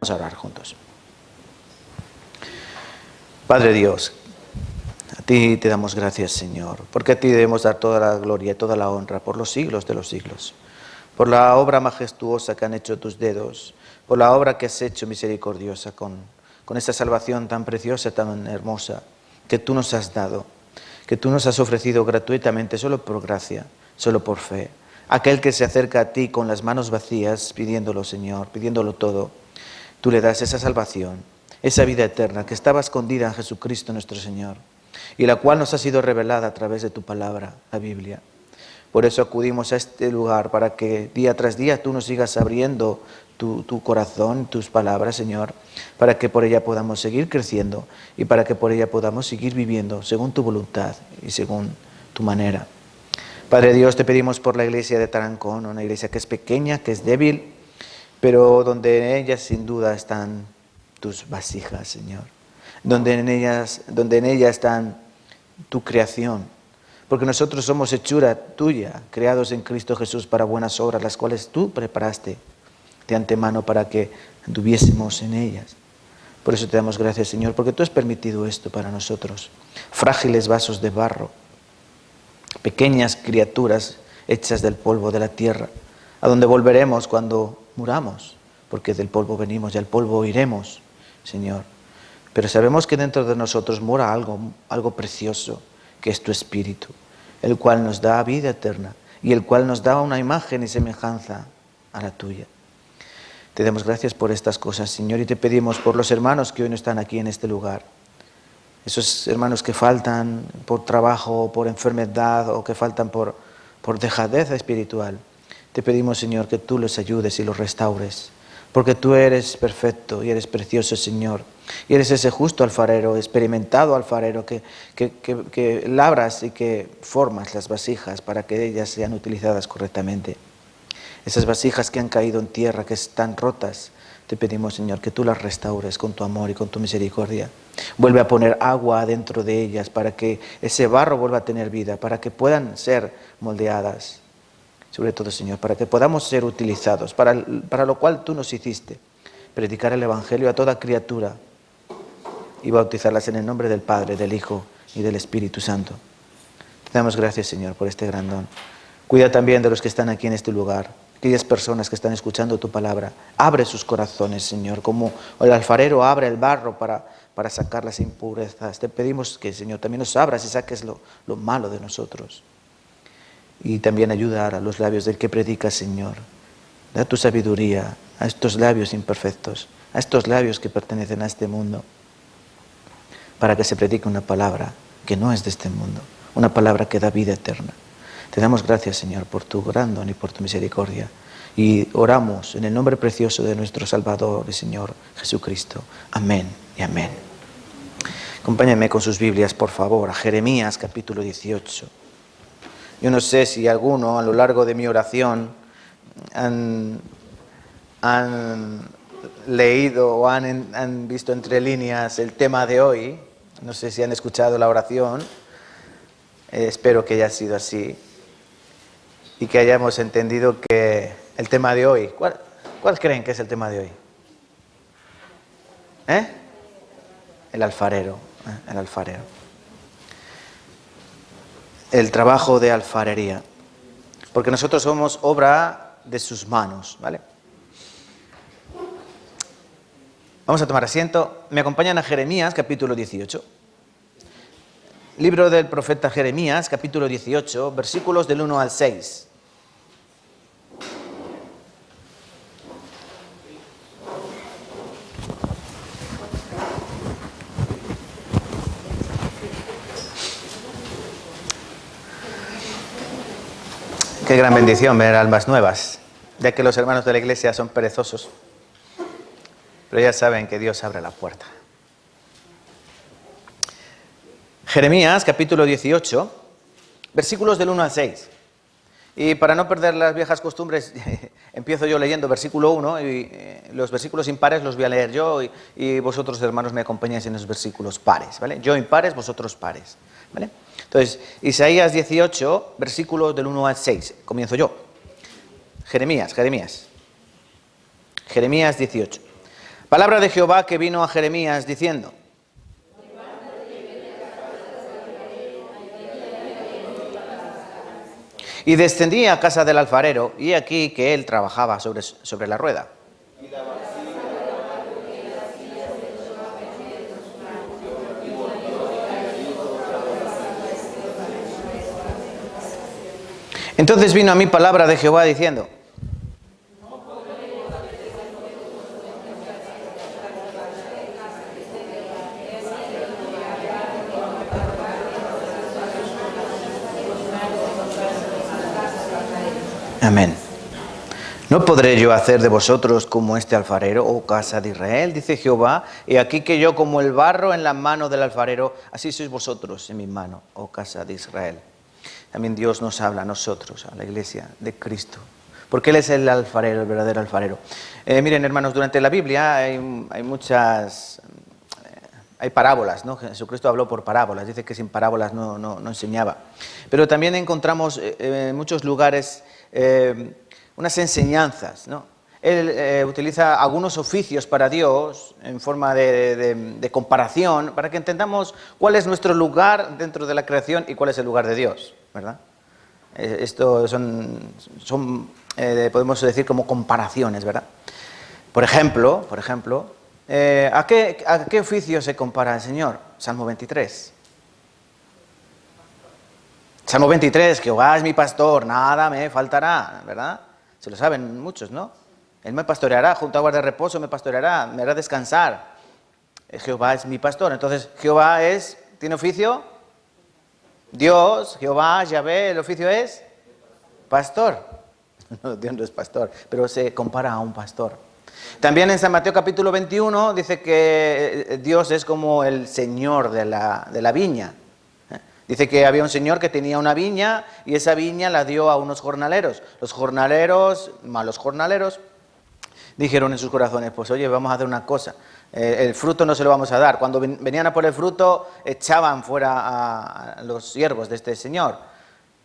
Vamos a orar juntos. Padre Dios, a ti te damos gracias, Señor, porque a ti debemos dar toda la gloria y toda la honra por los siglos de los siglos, por la obra majestuosa que han hecho tus dedos, por la obra que has hecho misericordiosa con esa salvación tan preciosa, tan hermosa, que tú nos has dado, que tú nos has ofrecido gratuitamente, solo por gracia, solo por fe. Aquel que se acerca a ti con las manos vacías, pidiéndolo, Señor, pidiéndolo todo, tú le das esa salvación, esa vida eterna que estaba escondida en Jesucristo nuestro Señor, y la cual nos ha sido revelada a través de tu palabra, la Biblia. Por eso acudimos a este lugar, para que día tras día tú nos sigas abriendo tu corazón, tus palabras, Señor, para que por ella podamos seguir creciendo y para que por ella podamos seguir viviendo según tu voluntad y según tu manera. Padre Dios, te pedimos por la iglesia de Tarancón, una iglesia que es pequeña, que es débil, pero donde en ella sin duda están tus vasijas, Señor, donde en ella están tu creación, porque nosotros somos hechura tuya, creados en Cristo Jesús para buenas obras, las cuales tú preparaste de antemano para que anduviésemos en ellas. Por eso te damos gracias, Señor, porque tú has permitido esto para nosotros, frágiles vasos de barro, pequeñas criaturas hechas del polvo de la tierra, a donde volveremos cuando muramos, porque del polvo venimos y al polvo iremos, Señor. Pero sabemos que dentro de nosotros mora algo precioso, que es tu Espíritu, el cual nos da vida eterna y el cual nos da una imagen y semejanza a la tuya. Te damos gracias por estas cosas, Señor, y te pedimos por los hermanos que hoy no están aquí en este lugar, esos hermanos que faltan por trabajo, por enfermedad o que faltan por dejadez espiritual. Te pedimos, Señor, que tú los ayudes y los restaures, porque tú eres perfecto y eres precioso, Señor. Y eres ese justo alfarero, experimentado alfarero, que labras y que formas las vasijas para que ellas sean utilizadas correctamente. Esas vasijas que han caído en tierra, que están rotas, te pedimos, Señor, que tú las restaures con tu amor y con tu misericordia. Vuelve a poner agua dentro de ellas para que ese barro vuelva a tener vida, para que puedan ser moldeadas. Sobre todo, Señor, para que podamos ser utilizados, para lo cual tú nos hiciste, predicar el Evangelio a toda criatura y bautizarlas en el nombre del Padre, del Hijo y del Espíritu Santo. Te damos gracias, Señor, por este gran don. Cuida también de los que están aquí en este lugar, aquellas personas que están escuchando tu palabra. Abre sus corazones, Señor, como el alfarero abre el barro para sacar las impurezas. Te pedimos que, Señor, también nos abras y saques lo malo de nosotros. Y también ayudar a los labios del que predica, Señor. Da tu sabiduría a estos labios imperfectos, a estos labios que pertenecen a este mundo, para que se predique una palabra que no es de este mundo, una palabra que da vida eterna. Te damos gracias, Señor, por tu gran don y por tu misericordia. Y oramos en el nombre precioso de nuestro Salvador y Señor Jesucristo. Amén y amén. Acompáñenme con sus Biblias, por favor, a Jeremías capítulo 18. Yo no sé si alguno a lo largo de mi oración han leído o han visto entre líneas el tema de hoy. No sé si han escuchado la oración. Espero que haya sido así y que hayamos entendido que el tema de hoy, ¿cuál creen que es el tema de hoy? El alfarero, el alfarero. El trabajo de alfarería, porque nosotros somos obra de sus manos, ¿vale? Vamos a tomar asiento. Me acompañan a Jeremías, capítulo 18. Libro del profeta Jeremías, capítulo 18, versículos del 1 al 6. Qué gran bendición ver almas nuevas, ya que los hermanos de la iglesia son perezosos, pero ya saben que Dios abre la puerta. Jeremías, capítulo 18, versículos del 1 al 6. Y para no perder las viejas costumbres, empiezo yo leyendo versículo 1 y los versículos impares los voy a leer yo y vosotros, hermanos, me acompañáis en los versículos pares, ¿vale? Yo impares, vosotros pares, ¿vale? Entonces, Isaías 18, versículos del 1 al 6. Comienzo yo. Jeremías 18. Palabra de Jehová que vino a Jeremías diciendo: y descendí a casa del alfarero, y aquí que él trabajaba sobre la rueda. Entonces vino a mí palabra de Jehová diciendo: amén. ¿No podré yo hacer de vosotros como este alfarero, oh casa de Israel? Dice Jehová, y aquí que yo como el barro en la mano del alfarero, así sois vosotros en mi mano, oh casa de Israel. También Dios nos habla a nosotros, a la iglesia de Cristo, porque Él es el alfarero, el verdadero alfarero. Miren, hermanos, durante la Biblia hay muchas... Hay parábolas, ¿no? Jesucristo habló por parábolas, dice que sin parábolas no enseñaba. Pero también encontramos en muchos lugares unas enseñanzas, ¿no? Él utiliza algunos oficios para Dios en forma de comparación, para que entendamos cuál es nuestro lugar dentro de la creación y cuál es el lugar de Dios, ¿verdad? Esto son podemos decir como comparaciones, ¿verdad? Por ejemplo, ¿a qué oficio se compara el Señor? Salmo 23. Salmo 23, Jehová es mi pastor, nada me faltará, ¿verdad? Se lo saben muchos, ¿no? Él me pastoreará, junto a aguas de reposo me pastoreará, me hará descansar. Jehová es mi pastor. Entonces, Jehová ¿tiene oficio? Dios, Jehová, Yahvé, el oficio es pastor. No, Dios no es pastor, pero se compara a un pastor. También en San Mateo capítulo 21 dice que Dios es como el señor de la viña. Dice que había un señor que tenía una viña y esa viña la dio a unos jornaleros. Los jornaleros, malos jornaleros, dijeron en sus corazones, pues oye, vamos a hacer una cosa, el fruto no se lo vamos a dar. Cuando venían a por el fruto, echaban fuera a los siervos de este señor.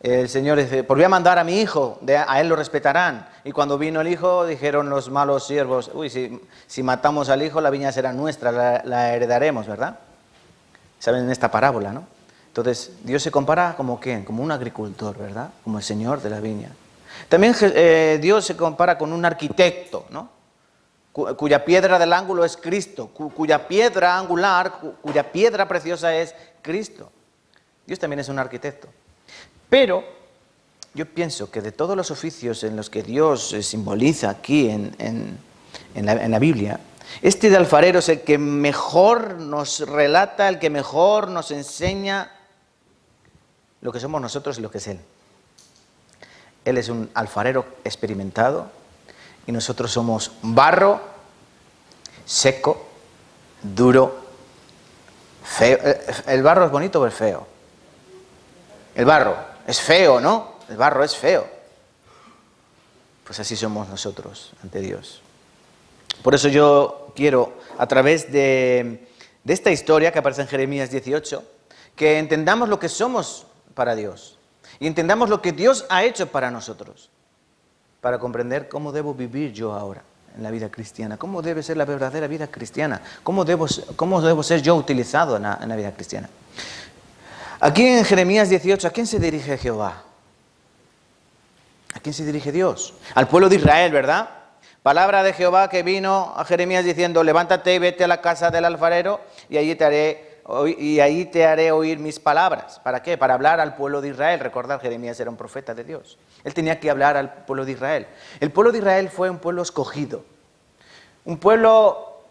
El Señor dice, pues voy a mandar a mi hijo, a él lo respetarán. Y cuando vino el hijo, dijeron los malos siervos, uy, si matamos al hijo, la viña será nuestra, la heredaremos, ¿verdad? Saben esta parábola, ¿no? Entonces, Dios se compara como ¿quién? Como un agricultor, ¿verdad? Como el señor de la viña. También Dios se compara con un arquitecto, ¿no? Cuya piedra del ángulo es Cristo, cuya piedra angular, cuya piedra preciosa es Cristo. Dios también es un arquitecto. Pero yo pienso que de todos los oficios en los que Dios se simboliza aquí en la Biblia, este de alfarero es el que mejor nos relata, el que mejor nos enseña lo que somos nosotros y lo que es Él. Él es un alfarero experimentado y nosotros somos barro, seco, duro, feo. ¿El barro es bonito o es feo? El barro es feo, ¿no? El barro es feo. Pues así somos nosotros ante Dios. Por eso yo quiero, a través de esta historia que aparece en Jeremías 18, que entendamos lo que somos para Dios y entendamos lo que Dios ha hecho para nosotros, para comprender cómo debo vivir yo ahora en la vida cristiana, cómo debe ser la verdadera vida cristiana, cómo debo ser yo utilizado en la vida cristiana. Aquí en Jeremías 18, ¿a quién se dirige Jehová? ¿A quién se dirige Dios? Al pueblo de Israel, ¿verdad? Palabra de Jehová que vino a Jeremías diciendo, levántate y vete a la casa del alfarero y ahí te haré oír mis palabras. ¿Para qué? Para hablar al pueblo de Israel. Recordad, Jeremías era un profeta de Dios. Él tenía que hablar al pueblo de Israel. El pueblo de Israel fue un pueblo escogido, un pueblo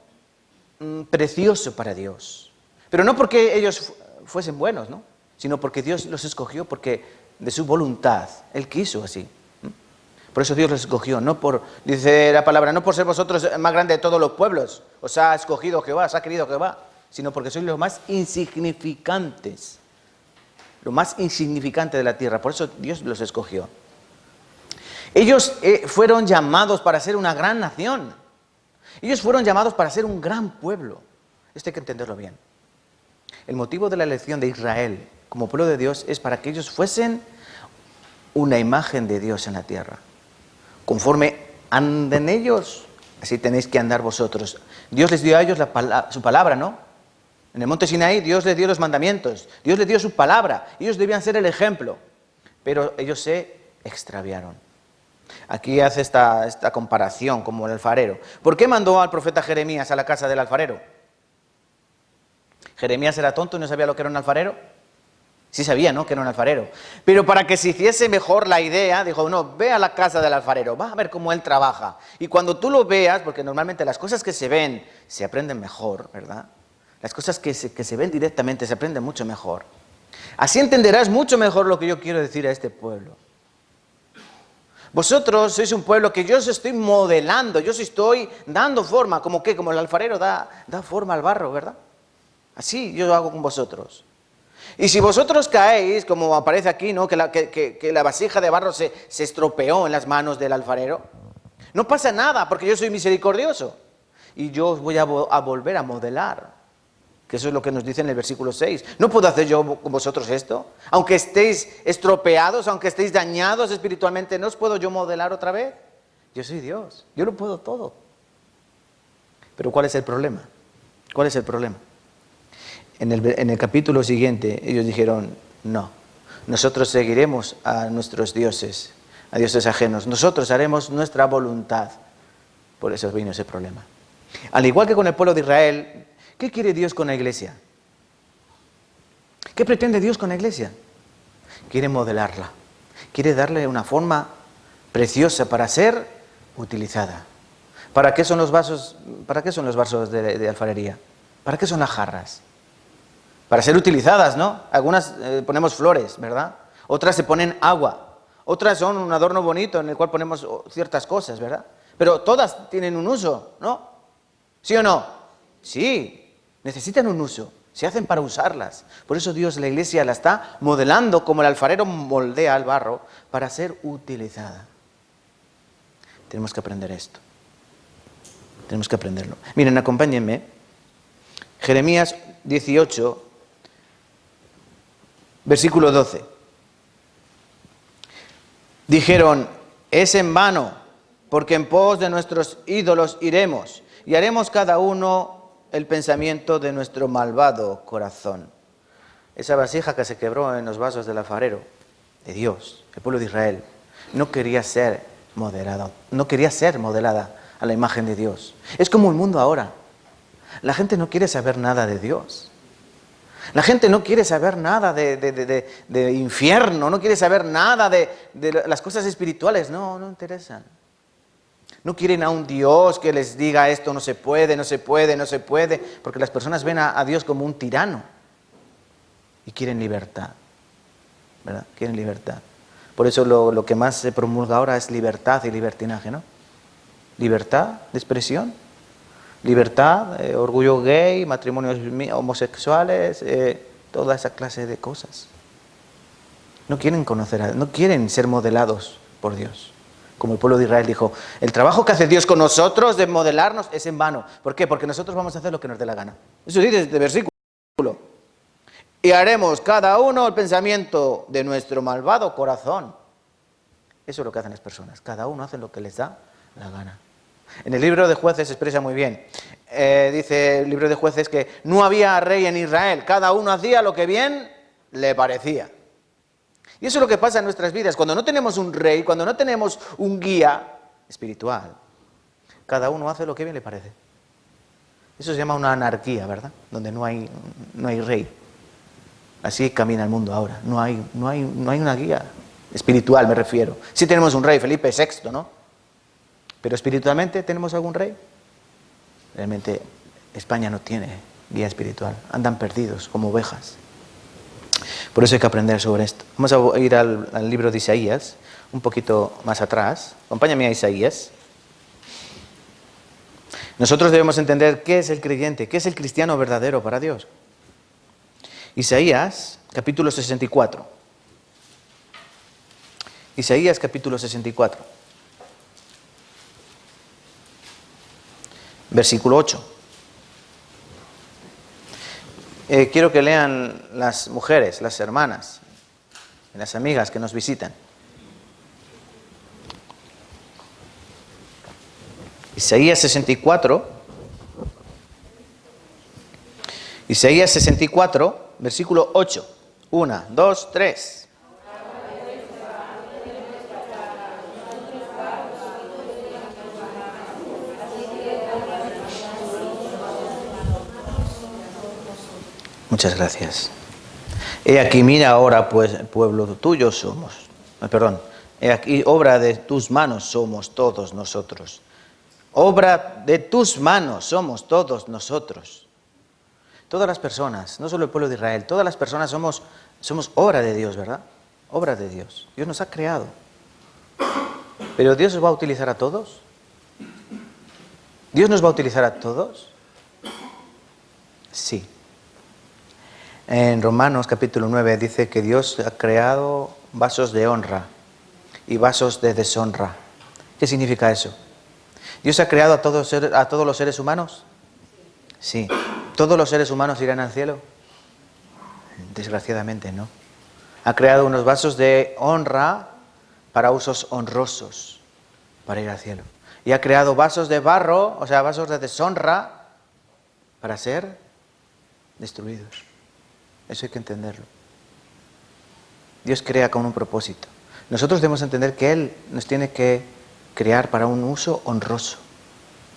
precioso para Dios. Pero no porque ellos fuesen buenos, ¿no? Sino porque Dios los escogió, porque de su voluntad, Él quiso así. Por eso Dios los escogió, dice la palabra, no por ser vosotros el más grande de todos los pueblos, os ha escogido Jehová, os ha querido Jehová, sino porque sois los más insignificantes, lo más insignificante de la tierra, por eso Dios los escogió. Ellos fueron llamados para ser una gran nación, ellos fueron llamados para ser un gran pueblo, esto hay que entenderlo bien. El motivo de la elección de Israel como pueblo de Dios es para que ellos fuesen una imagen de Dios en la tierra. Conforme anden ellos, así tenéis que andar vosotros. Dios les dio a ellos su palabra, ¿no? En el monte Sinaí Dios les dio los mandamientos, Dios les dio su palabra, ellos debían ser el ejemplo, pero ellos se extraviaron. Aquí hace esta comparación como el alfarero. ¿Por qué mandó al profeta Jeremías a la casa del alfarero? ¿Jeremías era tonto y no sabía lo que era un alfarero? Sí sabía, ¿no?, que era un alfarero. Pero para que se hiciese mejor la idea, dijo, no, ve a la casa del alfarero, vas a ver cómo él trabaja. Y cuando tú lo veas, porque normalmente las cosas que se ven se aprenden mejor, ¿verdad? Las cosas que se ven directamente se aprenden mucho mejor. Así entenderás mucho mejor lo que yo quiero decir a este pueblo. Vosotros sois un pueblo que yo os estoy modelando, yo os estoy dando forma, como el alfarero da forma al barro, ¿verdad? Así yo lo hago con vosotros. Y si vosotros caéis, como aparece aquí, ¿no?, que la vasija de barro se estropeó en las manos del alfarero, no pasa nada, porque yo soy misericordioso. Y yo os voy a volver a modelar. Que eso es lo que nos dice en el versículo 6. ¿No puedo hacer yo con vosotros esto? Aunque estéis estropeados, aunque estéis dañados espiritualmente, ¿no os puedo yo modelar otra vez? Yo soy Dios, yo lo puedo todo. Pero ¿cuál es el problema? ¿Cuál es el problema? En el capítulo siguiente ellos dijeron, no, nosotros seguiremos a nuestros dioses, a dioses ajenos. Nosotros haremos nuestra voluntad. Por eso vino ese problema. Al igual que con el pueblo de Israel, ¿qué quiere Dios con la iglesia? ¿Qué pretende Dios con la iglesia? Quiere modelarla. Quiere darle una forma preciosa para ser utilizada. ¿Para qué son los vasos? ¿Para qué son los vasos de alfarería? ¿Para qué son las jarras? Para ser utilizadas, ¿no? Algunas ponemos flores, ¿verdad? Otras se ponen agua. Otras son un adorno bonito en el cual ponemos ciertas cosas, ¿verdad? Pero todas tienen un uso, ¿no? ¿Sí o no? Sí. Necesitan un uso, se hacen para usarlas. Por eso Dios, la iglesia, la está modelando como el alfarero moldea el barro para ser utilizada. Tenemos que aprender esto. Tenemos que aprenderlo. Miren, acompáñenme. Jeremías 18, versículo 12. Dijeron, es en vano, porque en pos de nuestros ídolos iremos, y haremos cada uno el pensamiento de nuestro malvado corazón. Esa vasija que se quebró en los vasos del alfarero, de Dios, el pueblo de Israel, no quería ser modelada a la imagen de Dios. Es como el mundo ahora. La gente no quiere saber nada de Dios. La gente no quiere saber nada de infierno, no quiere saber nada de las cosas espirituales, no interesan. No quieren a un Dios que les diga esto no se puede, no se puede, no se puede, porque las personas ven a Dios como un tirano y quieren libertad, ¿verdad? Quieren libertad. Por eso lo que más se promulga ahora es libertad y libertinaje, ¿no? Libertad de expresión, libertad, orgullo gay, matrimonios homosexuales, toda esa clase de cosas. No quieren conocer no quieren ser modelados por Dios. Como el pueblo de Israel dijo, el trabajo que hace Dios con nosotros de modelarnos es en vano. ¿Por qué? Porque nosotros vamos a hacer lo que nos dé la gana. Eso dice este versículo. Y haremos cada uno el pensamiento de nuestro malvado corazón. Eso es lo que hacen las personas. Cada uno hace lo que les da la gana. En el libro de Jueces se expresa muy bien. Dice el libro de Jueces que no había rey en Israel. Cada uno hacía lo que bien le parecía. Y eso es lo que pasa en nuestras vidas. Cuando no tenemos un rey, cuando no tenemos un guía espiritual, cada uno hace lo que bien le parece. Eso se llama una anarquía, ¿verdad? Donde no hay rey. Así camina el mundo ahora. No hay una guía espiritual, me refiero. Sí tenemos un rey, Felipe VI, ¿no? Pero espiritualmente, ¿tenemos algún rey? Realmente España no tiene guía espiritual. Andan perdidos como ovejas. Por eso hay que aprender sobre esto. Vamos a ir al libro de Isaías, un poquito más atrás. Acompáñame a Isaías. Nosotros debemos entender qué es el creyente, qué es el cristiano verdadero para Dios. Isaías, capítulo 64. Isaías, capítulo 64. Versículo 8. Quiero que lean las mujeres, las hermanas, las amigas que nos visitan. Isaías 64. Isaías 64, versículo 8. 1, 2, 3. Muchas gracias. He aquí, mira ahora, pues, pueblo tuyo somos. Perdón. He aquí, obra de tus manos somos todos nosotros. Obra de tus manos somos todos nosotros. Todas las personas, no solo el pueblo de Israel, todas las personas somos obra de Dios, ¿verdad? Obra de Dios. Dios nos ha creado. Pero Dios nos va a utilizar a todos. ¿Dios nos va a utilizar a todos? Sí. En Romanos capítulo 9 dice que Dios ha creado vasos de honra y vasos de deshonra. ¿Qué significa eso? ¿Dios ha creado a todos los seres humanos? Sí. ¿Todos los seres humanos irán al cielo? Desgraciadamente no. Ha creado unos vasos de honra para usos honrosos, para ir al cielo. Y ha creado vasos de barro, o sea, vasos de deshonra, para ser destruidos. Eso hay que entenderlo. Dios crea con un propósito. Nosotros debemos entender que Él nos tiene que crear para un uso honroso,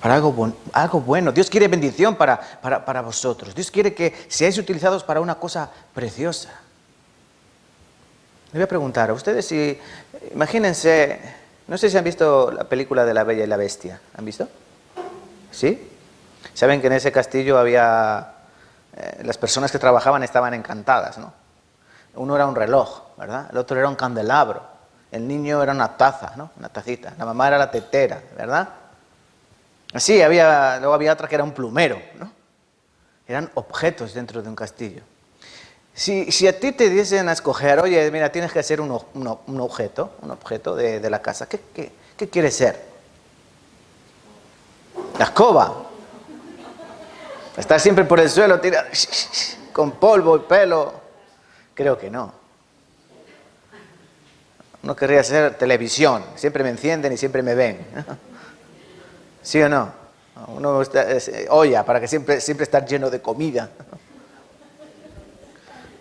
para algo bueno. Dios quiere bendición para vosotros. Dios quiere que seáis utilizados para una cosa preciosa. Le voy a preguntar a ustedes si, imagínense, no sé si han visto la película de La Bella y la Bestia. ¿Han visto? ¿Sí? Saben que en ese castillo había... las personas que trabajaban estaban encantadas, ¿no? Uno era un reloj, ¿verdad? El otro era un candelabro. El niño era una taza, ¿no? Una tacita. La mamá era la tetera, ¿verdad? Así, luego había otra que era un plumero, ¿no? Eran objetos dentro de un castillo. Si a ti te diesen a escoger, oye, mira, tienes que ser un objeto de la casa, ¿qué quieres ser? La escoba. Estar siempre por el suelo, tirar con polvo y pelo. Creo que no. Uno querría ser televisión. Siempre me encienden y siempre me ven. ¿Sí o no? Uno olla para que siempre estar lleno de comida.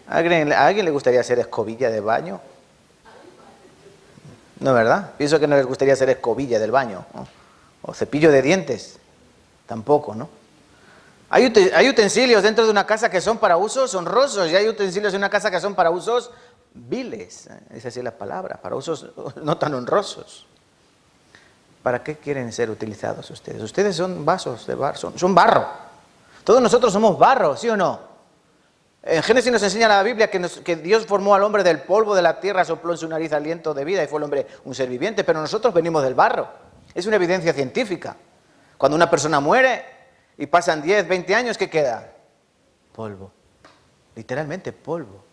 ¿A alguien le gustaría ser escobilla de baño? No, ¿verdad? Pienso que no les gustaría ser escobilla del baño, ¿no? O cepillo de dientes. Tampoco, ¿no? Hay utensilios dentro de una casa que son para usos honrosos y hay utensilios en una casa que son para usos viles. Esa sí es la palabra, para usos no tan honrosos. ¿Para qué quieren ser utilizados ustedes? Ustedes son vasos de barro, son barro. Todos nosotros somos barro, ¿sí o no? En Génesis nos enseña la Biblia que Dios formó al hombre del polvo de la tierra, sopló en su nariz aliento de vida y fue el hombre un ser viviente, pero nosotros venimos del barro. Es una evidencia científica. Cuando una persona muere y pasan 10, 20 años, ¿qué queda? Polvo. Literalmente polvo.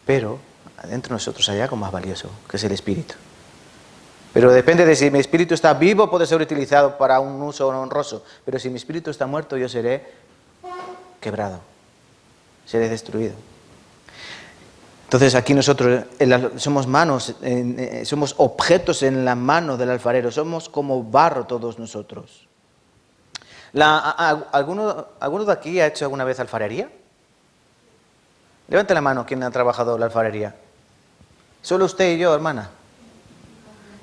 Pero adentro de nosotros hay algo más valioso, que es el espíritu. Pero depende de si mi espíritu está vivo, puede ser utilizado para un uso honroso. Pero si mi espíritu está muerto, yo seré quebrado, seré destruido. Entonces aquí nosotros somos manos, somos objetos en la mano del alfarero, somos como barro todos nosotros. ¿Alguno de aquí ha hecho alguna vez alfarería? Levante la mano, ¿quién ha trabajado la alfarería? ¿Solo usted y yo, hermana?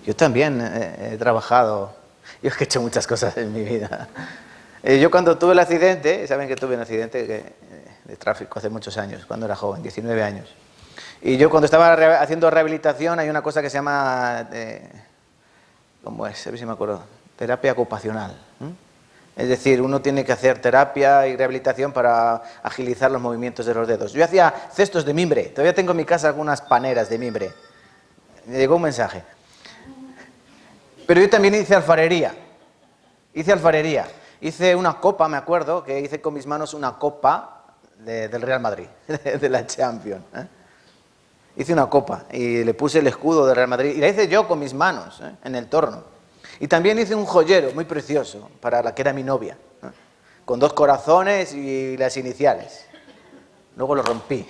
Yo también he trabajado, yo es que he hecho muchas cosas en mi vida. Yo cuando tuve el accidente, saben que tuve un accidente de tráfico hace muchos años, cuando era joven, 19 años. Y yo cuando estaba haciendo rehabilitación hay una cosa que se llama, ¿cómo es? A ver si me acuerdo, terapia ocupacional. Es decir, uno tiene que hacer terapia y rehabilitación para agilizar los movimientos de los dedos. Yo hacía cestos de mimbre, todavía tengo en mi casa algunas paneras de mimbre. Me llegó un mensaje. Pero yo también hice alfarería. Hice una copa, me acuerdo, que hice con mis manos una copa del Real Madrid, de la Champions. Hice una copa y le puse el escudo del Real Madrid y la hice yo con mis manos, en el torno. Y también hice un joyero muy precioso para la que era mi novia, con 2 corazones y las iniciales. Luego lo rompí.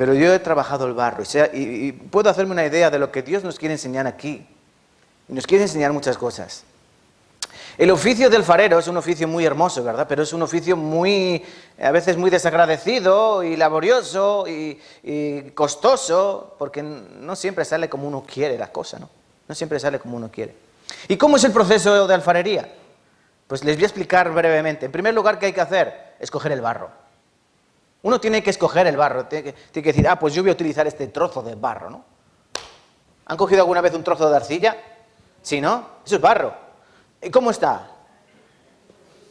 Pero yo he trabajado el barro y puedo hacerme una idea de lo que Dios nos quiere enseñar aquí. Y nos quiere enseñar muchas cosas. El oficio del alfarero es un oficio muy hermoso, ¿verdad? Pero es un oficio a veces muy desagradecido y laborioso y costoso, porque no siempre sale como uno quiere la cosa, ¿no? No siempre sale como uno quiere. ¿Y cómo es el proceso de alfarería? Pues les voy a explicar brevemente. En primer lugar, ¿qué hay que hacer? Escoger el barro. Uno tiene que escoger el barro, tiene que decir, pues yo voy a utilizar este trozo de barro, ¿no? ¿Han cogido alguna vez un trozo de arcilla? ¿Sí, no? Eso es barro. ¿Y cómo está?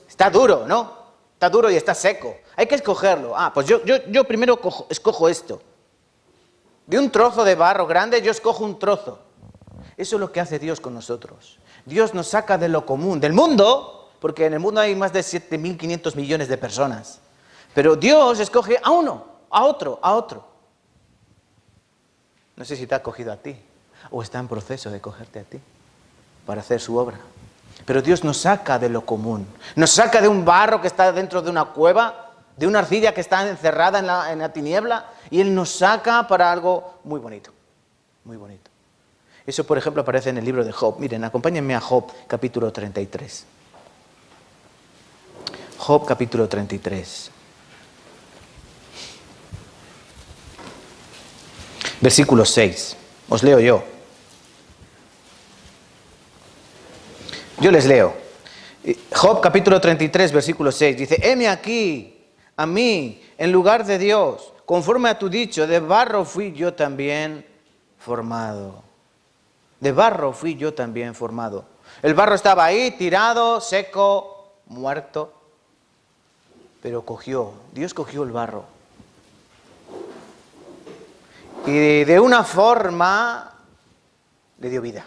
Está duro, ¿no? Está duro y está seco. Hay que escogerlo. Pues yo primero escojo esto. De un trozo de barro grande yo escojo un trozo. Eso es lo que hace Dios con nosotros. Dios nos saca de lo común, del mundo, porque en el mundo hay más de 7.500 millones de personas. Pero Dios escoge a uno, a otro, a otro. No sé si te ha cogido a ti, o está en proceso de cogerte a ti, para hacer su obra. Pero Dios nos saca de lo común. Nos saca de un barro que está dentro de una cueva, de una arcilla que está encerrada en la tiniebla, y Él nos saca para algo muy bonito. Muy bonito. Eso, por ejemplo, aparece en el libro de Job. Miren, acompáñenme a Job, capítulo 33. Job, capítulo 33. Versículo 6. Os leo yo. Yo les leo. Job capítulo 33, versículo 6. Dice, heme aquí, a mí, en lugar de Dios, conforme a tu dicho, de barro fui yo también formado. De barro fui yo también formado. El barro estaba ahí, tirado, seco, muerto. Pero Dios cogió el barro. Y de una forma le dio vida.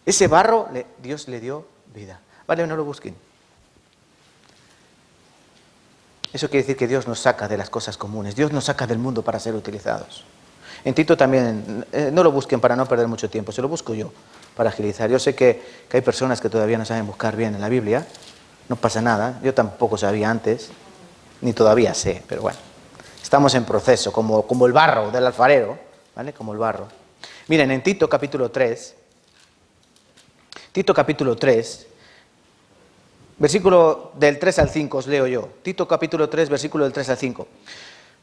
Ese barro, Dios le dio vida. Vale, no lo busquen. Eso quiere decir que Dios nos saca de las cosas comunes. Dios nos saca del mundo para ser utilizados. En Tito también, no lo busquen para no perder mucho tiempo, se lo busco yo para agilizar. Yo sé que hay personas que todavía no saben buscar bien en la Biblia. No pasa nada, yo tampoco sabía antes, ni todavía sé, pero bueno. Estamos en proceso, como el barro del alfarero, ¿vale? Como el barro. Miren, en Tito capítulo 3, versículo del 3 al 5, os leo yo. Tito capítulo 3, versículo del 3 al 5.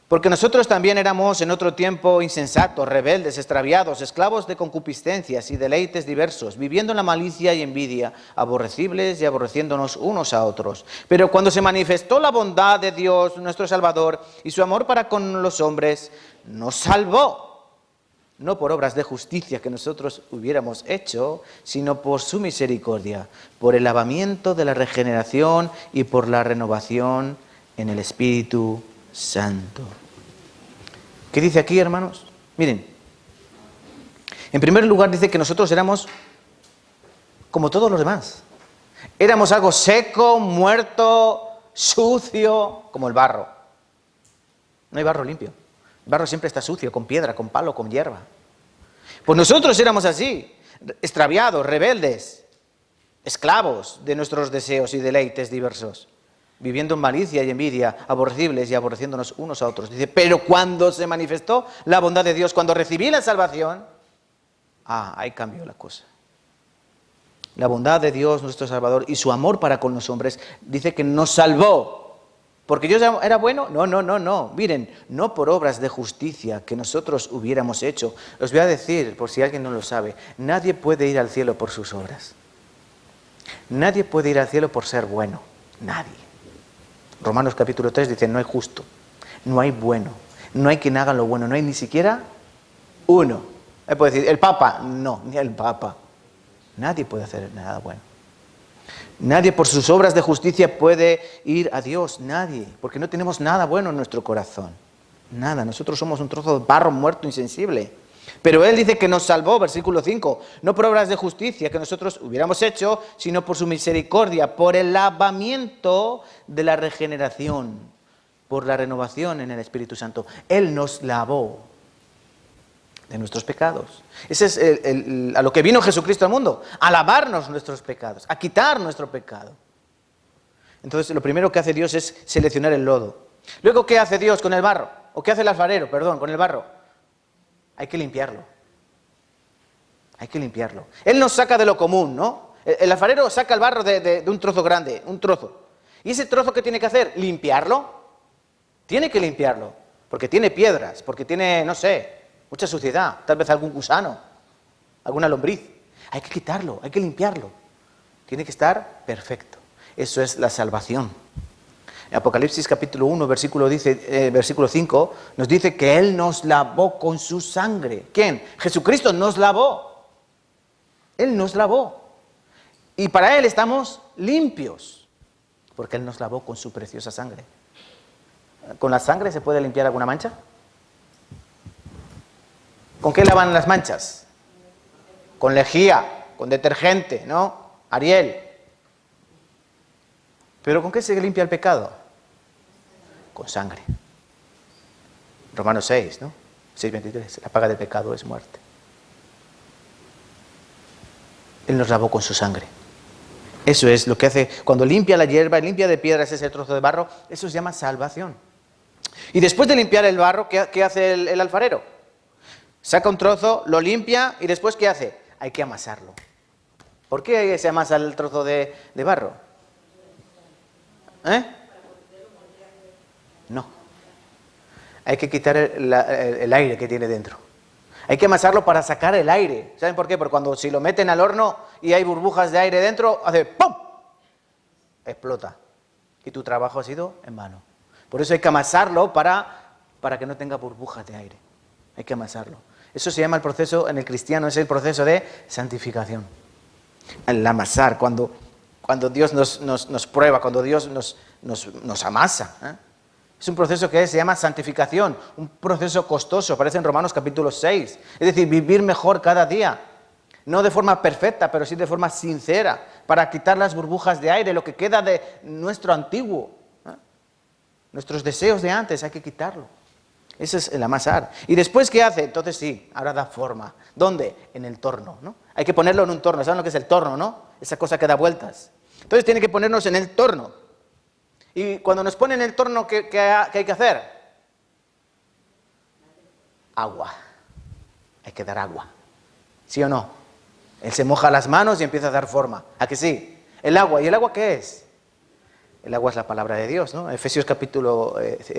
Porque nosotros también éramos en otro tiempo insensatos, rebeldes, extraviados, esclavos de concupiscencias y deleites diversos, viviendo en la malicia y envidia, aborrecibles y aborreciéndonos unos a otros. Pero cuando se manifestó la bondad de Dios, nuestro Salvador, y su amor para con los hombres, nos salvó, no por obras de justicia que nosotros hubiéramos hecho, sino por su misericordia, por el lavamiento de la regeneración y por la renovación en el Espíritu Santo. ¿Qué dice aquí, hermanos? Miren, en primer lugar dice que nosotros éramos como todos los demás. Éramos algo seco, muerto, sucio, como el barro. No hay barro limpio. El barro siempre está sucio, con piedra, con palo, con hierba. Pues nosotros éramos así, extraviados, rebeldes, esclavos de nuestros deseos y deleites diversos, viviendo en malicia y envidia, aborrecibles y aborreciéndonos unos a otros. Dice, pero cuando se manifestó la bondad de Dios, cuando recibí la salvación, ahí cambió la cosa. La bondad de Dios, nuestro Salvador, y su amor para con los hombres, dice que nos salvó. ¿Porque yo era bueno? No. Miren, no por obras de justicia que nosotros hubiéramos hecho. Os voy a decir, por si alguien no lo sabe, nadie puede ir al cielo por sus obras. Nadie puede ir al cielo por ser bueno. Nadie. Romanos capítulo 3 dice, no hay justo, no hay bueno, no hay quien haga lo bueno, no hay ni siquiera uno. Puede decir, el Papa, no, ni el Papa. Nadie puede hacer nada bueno. Nadie por sus obras de justicia puede ir a Dios, nadie, porque no tenemos nada bueno en nuestro corazón. Nada, nosotros somos un trozo de barro muerto, insensible. Pero Él dice que nos salvó, versículo 5, no por obras de justicia que nosotros hubiéramos hecho, sino por su misericordia, por el lavamiento de la regeneración, por la renovación en el Espíritu Santo. Él nos lavó de nuestros pecados. Ese es a lo que vino Jesucristo al mundo, a lavarnos nuestros pecados, a quitar nuestro pecado. Entonces, lo primero que hace Dios es seleccionar el lodo. Luego, ¿qué hace Dios con el barro? ¿O qué hace el alfarero, perdón, con el barro? Hay que limpiarlo. Hay que limpiarlo. Él nos saca de lo común, ¿no? El alfarero saca el barro de un trozo grande, un trozo. ¿Y ese trozo qué tiene que hacer? ¿Limpiarlo? Tiene que limpiarlo. Porque tiene piedras, porque tiene, no sé, mucha suciedad. Tal vez algún gusano, alguna lombriz. Hay que quitarlo, hay que limpiarlo. Tiene que estar perfecto. Eso es la salvación. En Apocalipsis capítulo 1, versículo 5, nos dice que Él nos lavó con su sangre. ¿Quién? Jesucristo nos lavó. Él nos lavó. Y para Él estamos limpios, porque Él nos lavó con su preciosa sangre. ¿Con la sangre se puede limpiar alguna mancha? ¿Con qué lavan las manchas? Con lejía, con detergente, ¿no? Ariel. ¿Pero con qué se limpia el pecado? Con sangre. Romanos 6, ¿no? 6:23. La paga del pecado es muerte. Él nos lavó con su sangre. Eso es lo que hace cuando limpia la hierba, limpia de piedras ese trozo de barro. Eso se llama salvación. Y después de limpiar el barro, ¿qué hace el alfarero? Saca un trozo, lo limpia y después ¿qué hace? Hay que amasarlo. ¿Por qué se amasa el trozo de barro? No. Hay que quitar el aire que tiene dentro. Hay que amasarlo para sacar el aire. ¿Saben por qué? Porque si lo meten al horno y hay burbujas de aire dentro, hace ¡pum! Explota. Y tu trabajo ha sido en vano. Por eso hay que amasarlo para que no tenga burbujas de aire. Hay que amasarlo. Eso se llama el proceso, en el cristiano, es el proceso de santificación. El amasar, cuando Dios nos prueba, cuando Dios nos amasa. Es un proceso que se llama santificación, un proceso costoso, aparece en Romanos capítulo 6. Es decir, vivir mejor cada día. No de forma perfecta, pero sí de forma sincera, para quitar las burbujas de aire, lo que queda de nuestro antiguo. Nuestros deseos de antes hay que quitarlo. Ese es el amasar. ¿Y después qué hace? Entonces sí, ahora da forma. ¿Dónde? En el torno, ¿no? Hay que ponerlo en un torno. ¿Saben lo que es el torno, no? Esa cosa que da vueltas. Entonces tiene que ponernos en el torno. Y cuando nos pone en el torno, ¿qué hay que hacer? Agua. Hay que dar agua. ¿Sí o no? Él se moja las manos y empieza a dar forma. ¿A que sí? El agua. ¿Y el agua qué es? El agua es la palabra de Dios, ¿no? Efesios capítulo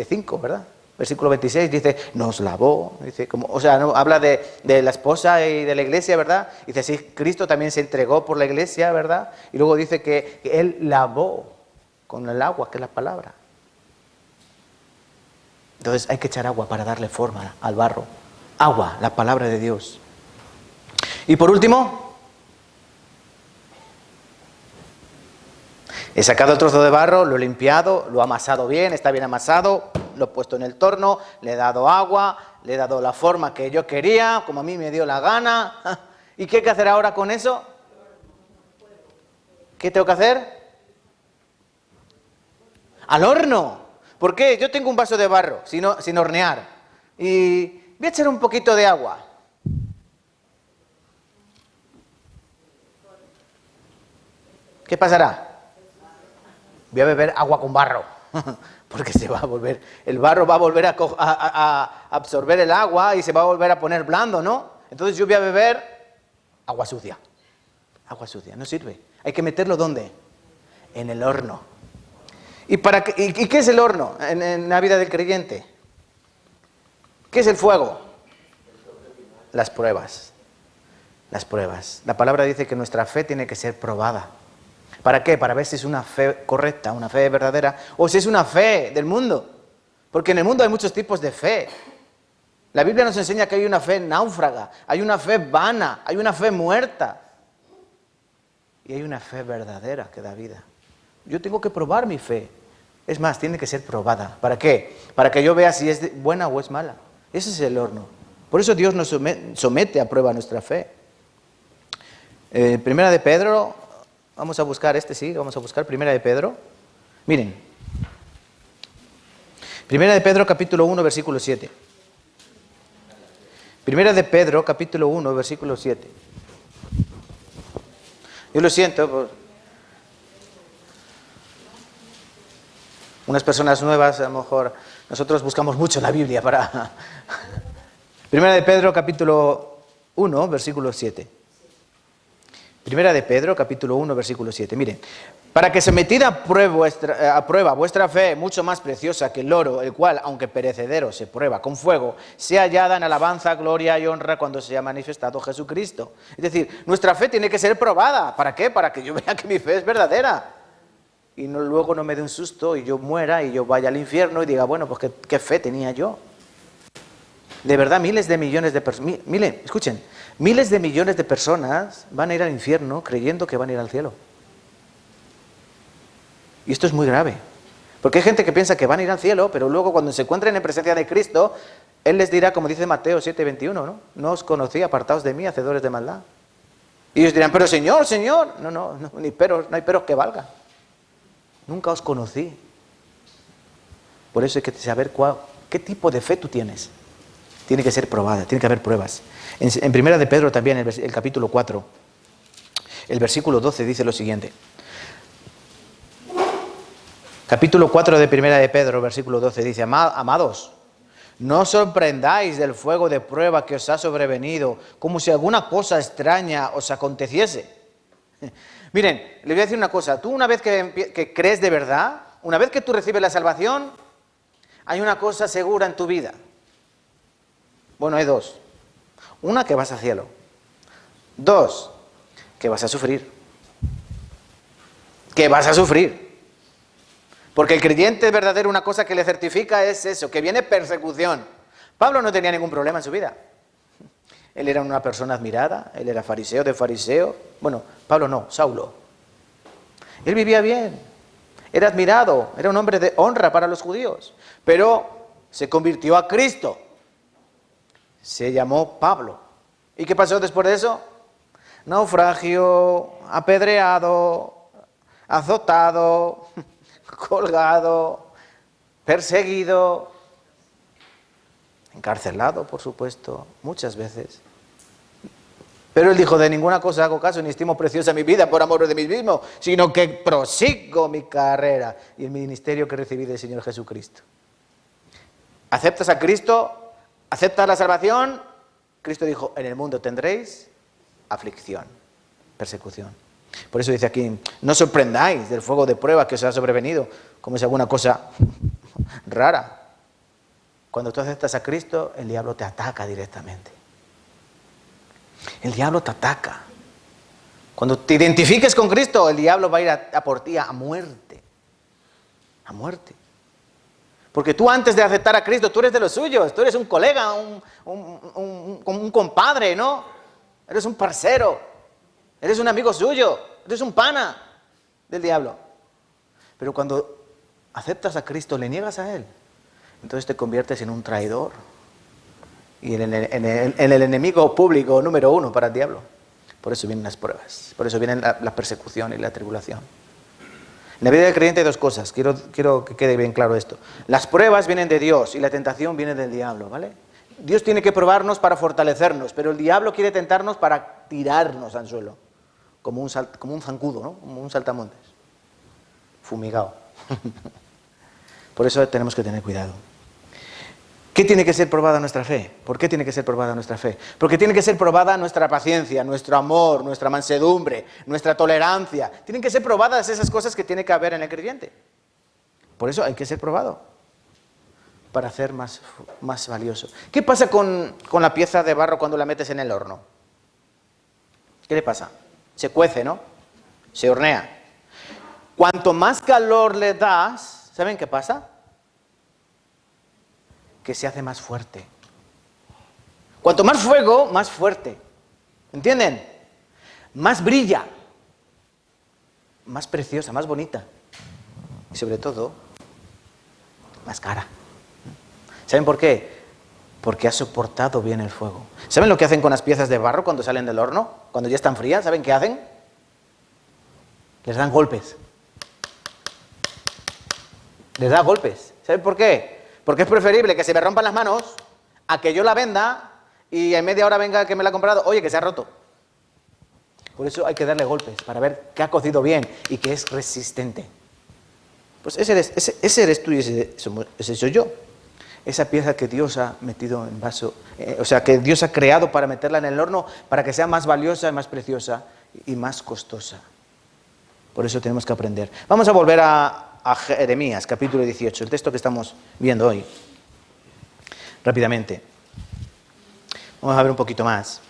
5, ¿verdad? Versículo 26 dice, nos lavó. Dice, ¿no? Habla de la esposa y de la iglesia, ¿verdad? Dice, sí, Cristo también se entregó por la iglesia, ¿verdad? Y luego dice que Él lavó con el agua, que es la palabra. Entonces hay que echar agua para darle forma al barro. Agua, la palabra de Dios. Y por último, he sacado el trozo de barro, lo he limpiado, lo he amasado bien, está bien amasado, lo he puesto en el torno, le he dado agua, le he dado la forma que yo quería, como a mí me dio la gana. ¿Y qué hay que hacer ahora con eso? ¿Qué tengo que hacer? Al horno. ¿Por qué? Yo tengo un vaso de barro sin hornear y voy a echar un poquito de agua. ¿Qué pasará? Voy a beber agua con barro, porque el barro va a volver a absorber el agua y se va a volver a poner blando, ¿no? Entonces yo voy a beber agua sucia. Agua sucia, no sirve. Hay que meterlo ¿dónde? En el horno. ¿Y qué es el horno en la vida del creyente? ¿Qué es el fuego? Las pruebas. Las pruebas. La palabra dice que nuestra fe tiene que ser probada. ¿Para qué? Para ver si es una fe correcta, una fe verdadera, o si es una fe del mundo. Porque en el mundo hay muchos tipos de fe. La Biblia nos enseña que hay una fe náufraga, hay una fe vana, hay una fe muerta. Y hay una fe verdadera que da vida. Yo tengo que probar mi fe. Es más, tiene que ser probada. ¿Para qué? Para que yo vea si es buena o es mala. Ese es el horno. Por eso Dios nos somete a prueba nuestra fe. Primera de Pedro, vamos a buscar vamos a buscar Primera de Pedro. Miren. Primera de Pedro, capítulo 1, versículo 7. Primera de Pedro, capítulo 1, versículo 7. Yo lo siento. Unas personas nuevas, a lo mejor, nosotros buscamos mucho la Biblia para... Primera de Pedro, capítulo 1, versículo 7. Primera de Pedro, capítulo 1, versículo 7. Miren, para que sometida a prueba vuestra fe, mucho más preciosa que el oro, el cual, aunque perecedero, se prueba con fuego, sea hallada en alabanza, gloria y honra cuando se haya manifestado Jesucristo. Es decir, nuestra fe tiene que ser probada. ¿Para qué? Para que yo vea que mi fe es verdadera. Y luego no me dé un susto y yo muera y yo vaya al infierno y diga, bueno, pues ¿qué fe tenía yo? De verdad, miles de millones de personas, miren, escuchen, miles de millones de personas van a ir al infierno creyendo que van a ir al cielo. Y esto es muy grave. Porque hay gente que piensa que van a ir al cielo, pero luego cuando se encuentren en presencia de Cristo, Él les dirá, como dice Mateo 7:21, ¿no? No os conocí, apartaos de mí, hacedores de maldad. Y ellos dirán, pero Señor, Señor, no hay peros que valgan. Nunca os conocí. Por eso hay que saber qué tipo de fe tú tienes. Tiene que ser probada, tiene que haber pruebas. En Primera de Pedro también, el capítulo 4, el versículo 12 dice lo siguiente. Capítulo 4 de Primera de Pedro, versículo 12, dice, amados, no os sorprendáis del fuego de prueba que os ha sobrevenido, como si alguna cosa extraña os aconteciese. Miren, le voy a decir una cosa. Tú una vez que crees de verdad, una vez que tú recibes la salvación, hay una cosa segura en tu vida. Bueno, hay dos. Una, que vas al cielo. Dos, que vas a sufrir. Que vas a sufrir. Porque el creyente verdadero, una cosa que le certifica es eso, que viene persecución. Pablo no tenía ningún problema en su vida. Él era una persona admirada, él era fariseo de fariseo. Bueno, Pablo no, Saulo. Él vivía bien, era admirado, era un hombre de honra para los judíos. Pero se convirtió a Cristo. Se llamó Pablo. ¿Y qué pasó después de eso? Naufragio, apedreado, azotado, colgado, perseguido, encarcelado, por supuesto, muchas veces. Pero él dijo, de ninguna cosa hago caso, ni estimo preciosa mi vida por amor de mí mismo, sino que prosigo mi carrera y el ministerio que recibí del Señor Jesucristo. ¿Aceptas a Cristo? ¿Aceptas la salvación? Cristo dijo, en el mundo tendréis aflicción, persecución. Por eso dice aquí, no os sorprendáis del fuego de prueba que os ha sobrevenido, como si alguna cosa rara. Cuando tú aceptas a Cristo, el diablo te ataca directamente. El diablo te ataca. Cuando te identifiques con Cristo, el diablo va a ir a por ti a muerte. A muerte. Porque tú antes de aceptar a Cristo, tú eres de los suyos. Tú eres un colega, un compadre, ¿no? Eres un parcero. Eres un amigo suyo. Eres un pana del diablo. Pero cuando aceptas a Cristo, le niegas a Él, entonces te conviertes en un traidor. Y en el enemigo público número uno para el diablo. Por eso vienen las pruebas. Por eso vienen la persecución y la tribulación. En la vida del creyente hay dos cosas. Quiero que quede bien claro esto. Las pruebas vienen de Dios y la tentación viene del diablo, ¿vale? Dios tiene que probarnos para fortalecernos, pero el diablo quiere tentarnos para tirarnos al suelo. Como un zancudo, ¿no? Como un saltamontes. Fumigado. Por eso tenemos que tener cuidado. ¿Qué tiene que ser probada nuestra fe? ¿Por qué tiene que ser probada nuestra fe? Porque tiene que ser probada nuestra paciencia, nuestro amor, nuestra mansedumbre, nuestra tolerancia. Tienen que ser probadas esas cosas que tiene que haber en el creyente. Por eso hay que ser probado, para hacer más valioso. ¿Qué pasa con la pieza de barro cuando la metes en el horno? ¿Qué le pasa? Se cuece, ¿no? Se hornea. Cuanto más calor le das, ¿saben qué pasa? Que se hace más fuerte. Cuanto más fuego, más fuerte. ¿Entienden? Más brilla. Más preciosa, más bonita. Y sobre todo, más cara. ¿Saben por qué? Porque ha soportado bien el fuego. ¿Saben lo que hacen con las piezas de barro cuando salen del horno? Cuando ya están frías, ¿saben qué hacen? Les dan golpes. Les da golpes. ¿Saben por qué? Porque es preferible que se me rompan las manos a que yo la venda y en media hora venga el que me la ha comprado, oye, que se ha roto. Por eso hay que darle golpes para ver que ha cocido bien y que es resistente. Pues ese eres tú y ese soy yo. Esa pieza que Dios ha metido en vaso, o sea, que Dios ha creado para meterla en el horno para que sea más valiosa, más preciosa y más costosa. Por eso tenemos que aprender. Vamos a volver a Jeremías, capítulo 18, el texto que estamos viendo hoy. Rápidamente. Vamos a ver un poquito más.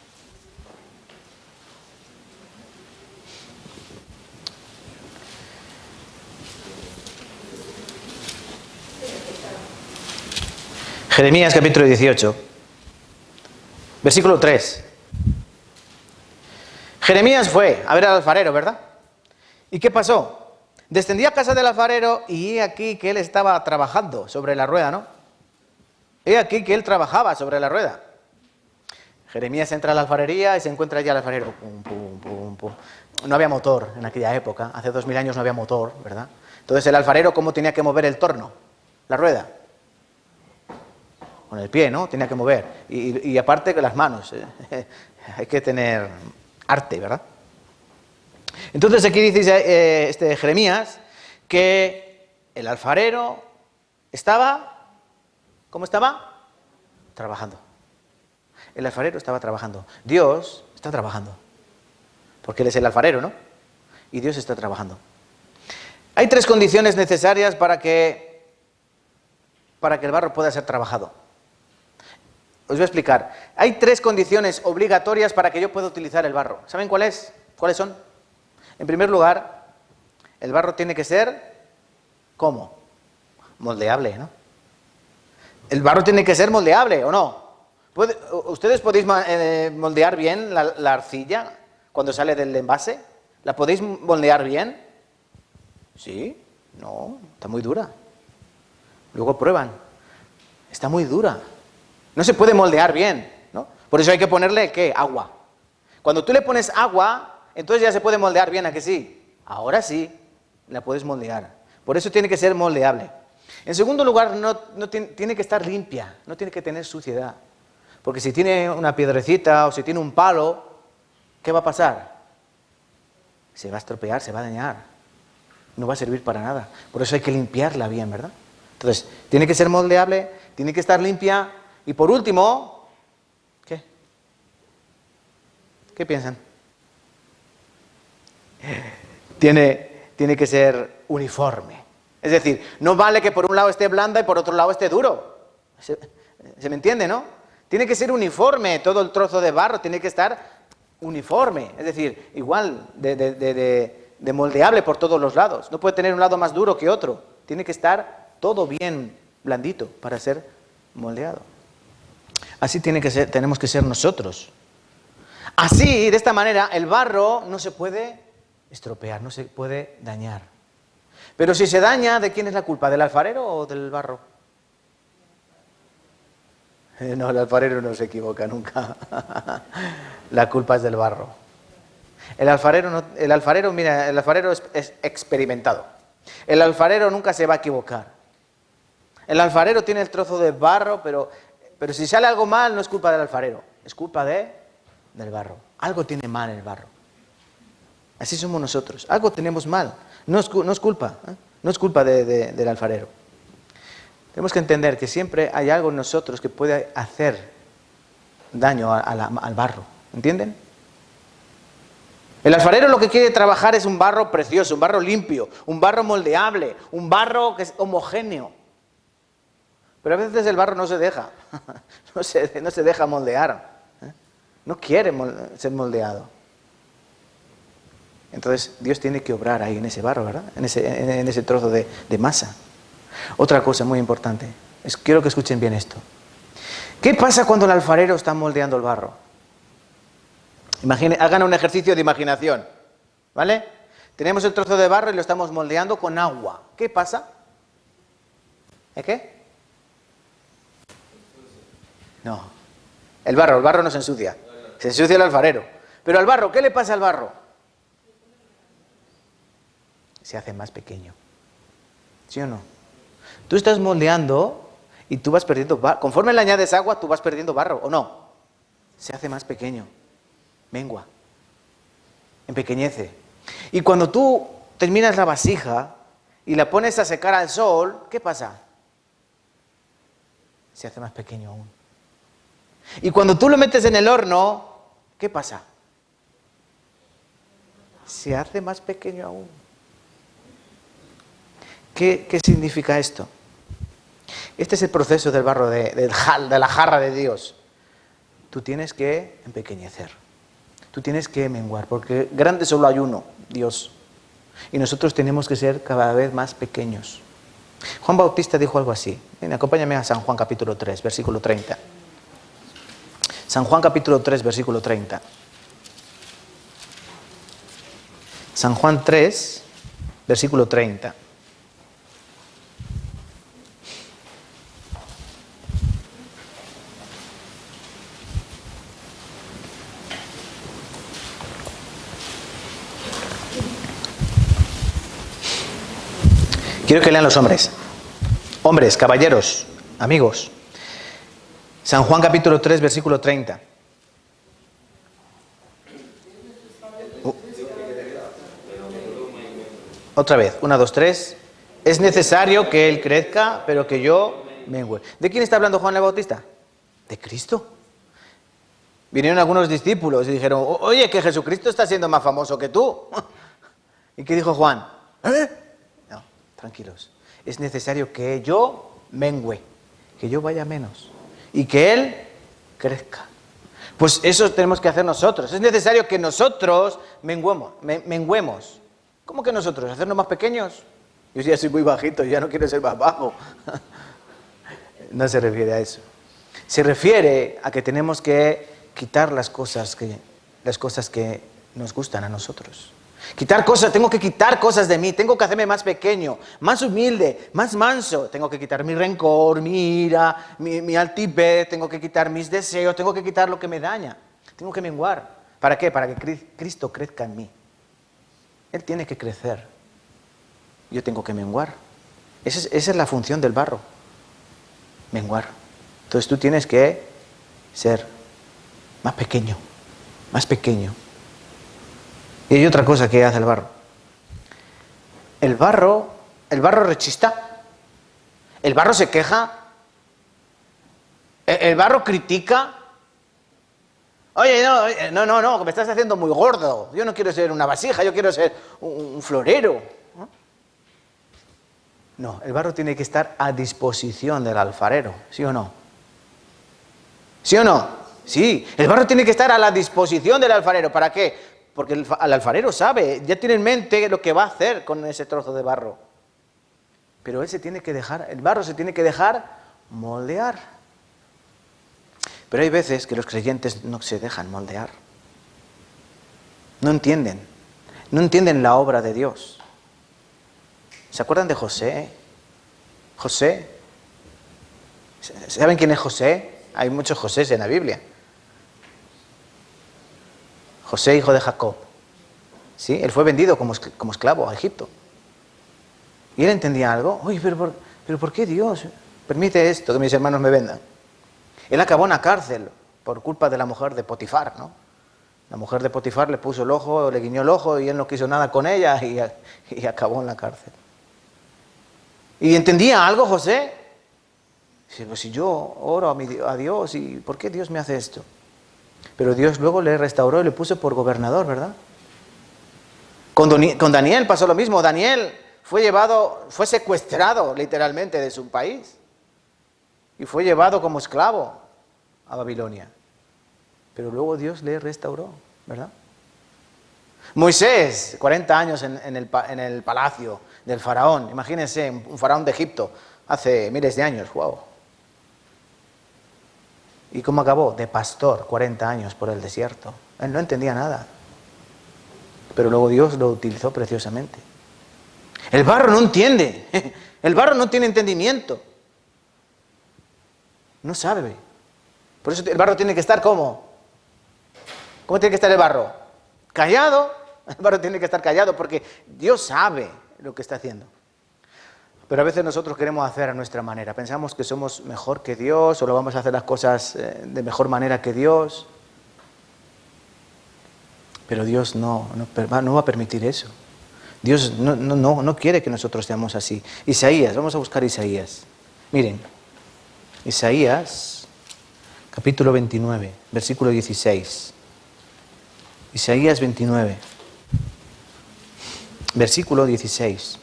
Jeremías capítulo 18, versículo 3. Jeremías fue a ver al alfarero, ¿verdad? ¿Y qué pasó? Descendí a casa del alfarero y he aquí que él estaba trabajando sobre la rueda, ¿no? He aquí que él trabajaba sobre la rueda. Jeremías entra a la alfarería y se encuentra allí al alfarero. Pum, pum, pum, pum. No había motor en aquella época, hace 2000 años no había motor, ¿verdad? Entonces el alfarero, ¿cómo tenía que mover el torno? La rueda. Con el pie, ¿no? Tenía que mover. Y aparte con las manos. Hay que tener arte, ¿verdad? Entonces aquí dice Jeremías que el alfarero estaba, ¿cómo estaba? Trabajando. El alfarero estaba trabajando. Dios está trabajando. Porque Él es el alfarero, ¿no? Y Dios está trabajando. Hay 3 condiciones necesarias para que el barro pueda ser trabajado. Os voy a explicar. Hay 3 condiciones obligatorias para que yo pueda utilizar el barro. ¿Saben cuáles son? En primer lugar, el barro tiene que ser, ¿cómo? Moldeable, ¿no? El barro tiene que ser moldeable, ¿o no? ¿Ustedes podéis moldear bien la arcilla cuando sale del envase? ¿La podéis moldear bien? ¿Sí? No, está muy dura. Luego prueban. Está muy dura. No se puede moldear bien, ¿no? Por eso hay que ponerle, ¿qué? Agua. Cuando tú le pones agua, entonces ya se puede moldear bien, ¿a que sí? Ahora sí, la puedes moldear. Por eso tiene que ser moldeable. En segundo lugar, no tiene que estar limpia, no tiene que tener suciedad. Porque si tiene una piedrecita o si tiene un palo, ¿qué va a pasar? Se va a estropear, se va a dañar. No va a servir para nada. Por eso hay que limpiarla bien, ¿verdad? Entonces, tiene que ser moldeable, tiene que estar limpia. Y por último, ¿qué? ¿Qué piensan? Tiene que ser uniforme. Es decir, no vale que por un lado esté blanda y por otro lado esté duro. ¿Se me entiende, no? Tiene que ser uniforme, todo el trozo de barro tiene que estar uniforme. Es decir, igual de moldeable por todos los lados. No puede tener un lado más duro que otro. Tiene que estar todo bien blandito para ser moldeado. Así tenemos que ser nosotros. Así, de esta manera, el barro no se puede estropear, no se puede dañar. Pero si se daña, ¿de quién es la culpa? ¿Del alfarero o del barro? No, el alfarero no se equivoca nunca. La culpa es del barro. El alfarero, mira, el alfarero es experimentado. El alfarero nunca se va a equivocar. El alfarero tiene el trozo de barro, pero si sale algo mal, no es culpa del alfarero, es culpa del barro. Algo tiene mal el barro. Así somos nosotros. Algo tenemos mal. No es culpa. No es culpa del alfarero. Tenemos que entender que siempre hay algo en nosotros que puede hacer daño al barro. ¿Entienden? El alfarero lo que quiere trabajar es un barro precioso, un barro limpio, un barro moldeable, un barro que es homogéneo. Pero a veces el barro no se deja, no se deja moldear, no quiere ser moldeado. Entonces Dios tiene que obrar ahí en ese barro, ¿verdad? En ese trozo de masa. Otra cosa muy importante, quiero que escuchen bien esto. ¿Qué pasa cuando el alfarero está moldeando el barro? Hagan un ejercicio de imaginación, ¿vale? Tenemos el trozo de barro y lo estamos moldeando con agua. ¿Qué pasa? ¿Qué? No, el barro no se ensucia, se ensucia el alfarero. Pero al barro, ¿qué le pasa al barro? Se hace más pequeño, ¿sí o no? Tú estás moldeando y tú vas perdiendo barro. Conforme le añades agua, tú vas perdiendo barro, ¿o no? Se hace más pequeño, mengua, empequeñece. Y cuando tú terminas la vasija y la pones a secar al sol, ¿qué pasa? Se hace más pequeño aún. Y cuando tú lo metes en el horno, ¿qué pasa? Se hace más pequeño aún. ¿Qué significa esto? Este es el proceso del barro, de la jarra de Dios. Tú tienes que empequeñecer. Tú tienes que menguar, porque grande solo hay uno, Dios. Y nosotros tenemos que ser cada vez más pequeños. Juan Bautista dijo algo así. Ven, acompáñame a San Juan capítulo 3, versículo 30. San Juan capítulo 3, versículo 30. San Juan 3, versículo 30. Quiero que lean los hombres. Hombres, caballeros, amigos. San Juan capítulo 3, versículo 30. Otra vez, 1, 2, 3. Es necesario que Él crezca, pero que yo mengüe. ¿De quién está hablando Juan el Bautista? De Cristo. Vinieron algunos discípulos y dijeron, oye, que Jesucristo está siendo más famoso que tú. ¿Y qué dijo Juan? No, tranquilos. Es necesario que yo mengüe, que yo vaya menos y que Él crezca. Pues eso tenemos que hacer nosotros. Es necesario que nosotros menguemos. ¿Cómo que nosotros? ¿Hacernos más pequeños? Yo ya soy muy bajito, ya no quiero ser más bajo. No se refiere a eso. Se refiere a que tenemos que quitar las cosas que nos gustan a nosotros. Quitar cosas, tengo que quitar cosas de mí, tengo que hacerme más pequeño, más humilde, más manso. Tengo que quitar mi rencor, mi ira, mi altivez, tengo que quitar mis deseos, tengo que quitar lo que me daña. Tengo que menguar. ¿Para qué? Para que Cristo crezca en mí. Él tiene que crecer. Yo tengo que menguar. Esa es la función del barro. Menguar. Entonces tú tienes que ser más pequeño, más pequeño. Y hay otra cosa que hace el barro. El barro rechista. El barro se queja. El barro critica. Oye, no, que me estás haciendo muy gordo. Yo no quiero ser una vasija, yo quiero ser un florero. No, el barro tiene que estar a disposición del alfarero, ¿sí o no? ¿Sí o no? Sí, el barro tiene que estar a la disposición del alfarero. ¿Para qué? Porque el alfarero sabe, ya tiene en mente lo que va a hacer con ese trozo de barro. Pero el barro se tiene que dejar moldear. Pero hay veces que los creyentes no se dejan moldear. No entienden la obra de Dios. ¿Se acuerdan de José? José. ¿Saben quién es José? Hay muchos Josés en la Biblia. José, hijo de Jacob. ¿Sí? Él fue vendido como esclavo a Egipto. Y él entendía algo. Oye, pero ¿por qué Dios permite esto, que mis hermanos me vendan? Él acabó en la cárcel por culpa de la mujer de Potifar, ¿no? La mujer de Potifar le puso el ojo, le guiñó el ojo y él no quiso nada con ella y acabó en la cárcel. ¿Y entendía algo José? Dice, pues si yo oro a Dios, ¿y por qué Dios me hace esto? Pero Dios luego le restauró y le puso por gobernador, ¿verdad? Con Daniel pasó lo mismo. Daniel fue secuestrado literalmente de su país y fue llevado como esclavo a Babilonia. Pero luego Dios le restauró, ¿verdad? Moisés, 40 años en el palacio del faraón. Imagínense, un faraón de Egipto hace miles de años. ¡Wow! ¿Y cómo acabó? De pastor, 40 años por el desierto. Él no entendía nada. Pero luego Dios lo utilizó preciosamente. El barro no entiende. El barro no tiene entendimiento. No sabe. Por eso el barro tiene que estar ¿cómo? ¿Cómo tiene que estar el barro? Callado. El barro tiene que estar callado porque Dios sabe lo que está haciendo. Pero a veces nosotros queremos hacer a nuestra manera. Pensamos que somos mejor que Dios o lo vamos a hacer las cosas de mejor manera que Dios. Pero Dios no va a permitir eso. Dios no quiere que nosotros seamos así. Isaías, vamos a buscar Isaías. Miren, Isaías, capítulo 29, versículo 16. Isaías 29, versículo 16.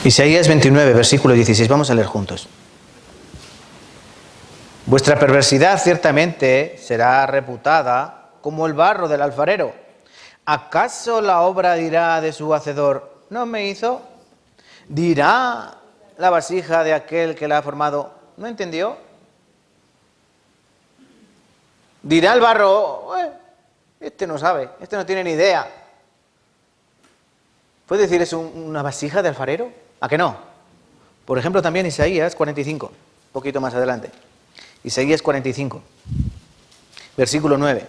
Isaías 29, versículo 16. Vamos a leer juntos. Vuestra perversidad ciertamente será reputada como el barro del alfarero. ¿Acaso la obra dirá de su hacedor, no me hizo? ¿Dirá la vasija de aquel que la ha formado, no entendió? ¿Dirá el barro, este no sabe, este no tiene ni idea? ¿Puede decir es una vasija de alfarero? ¿A que no? Por ejemplo, también Isaías 45, un poquito más adelante. Isaías 45, versículo 9.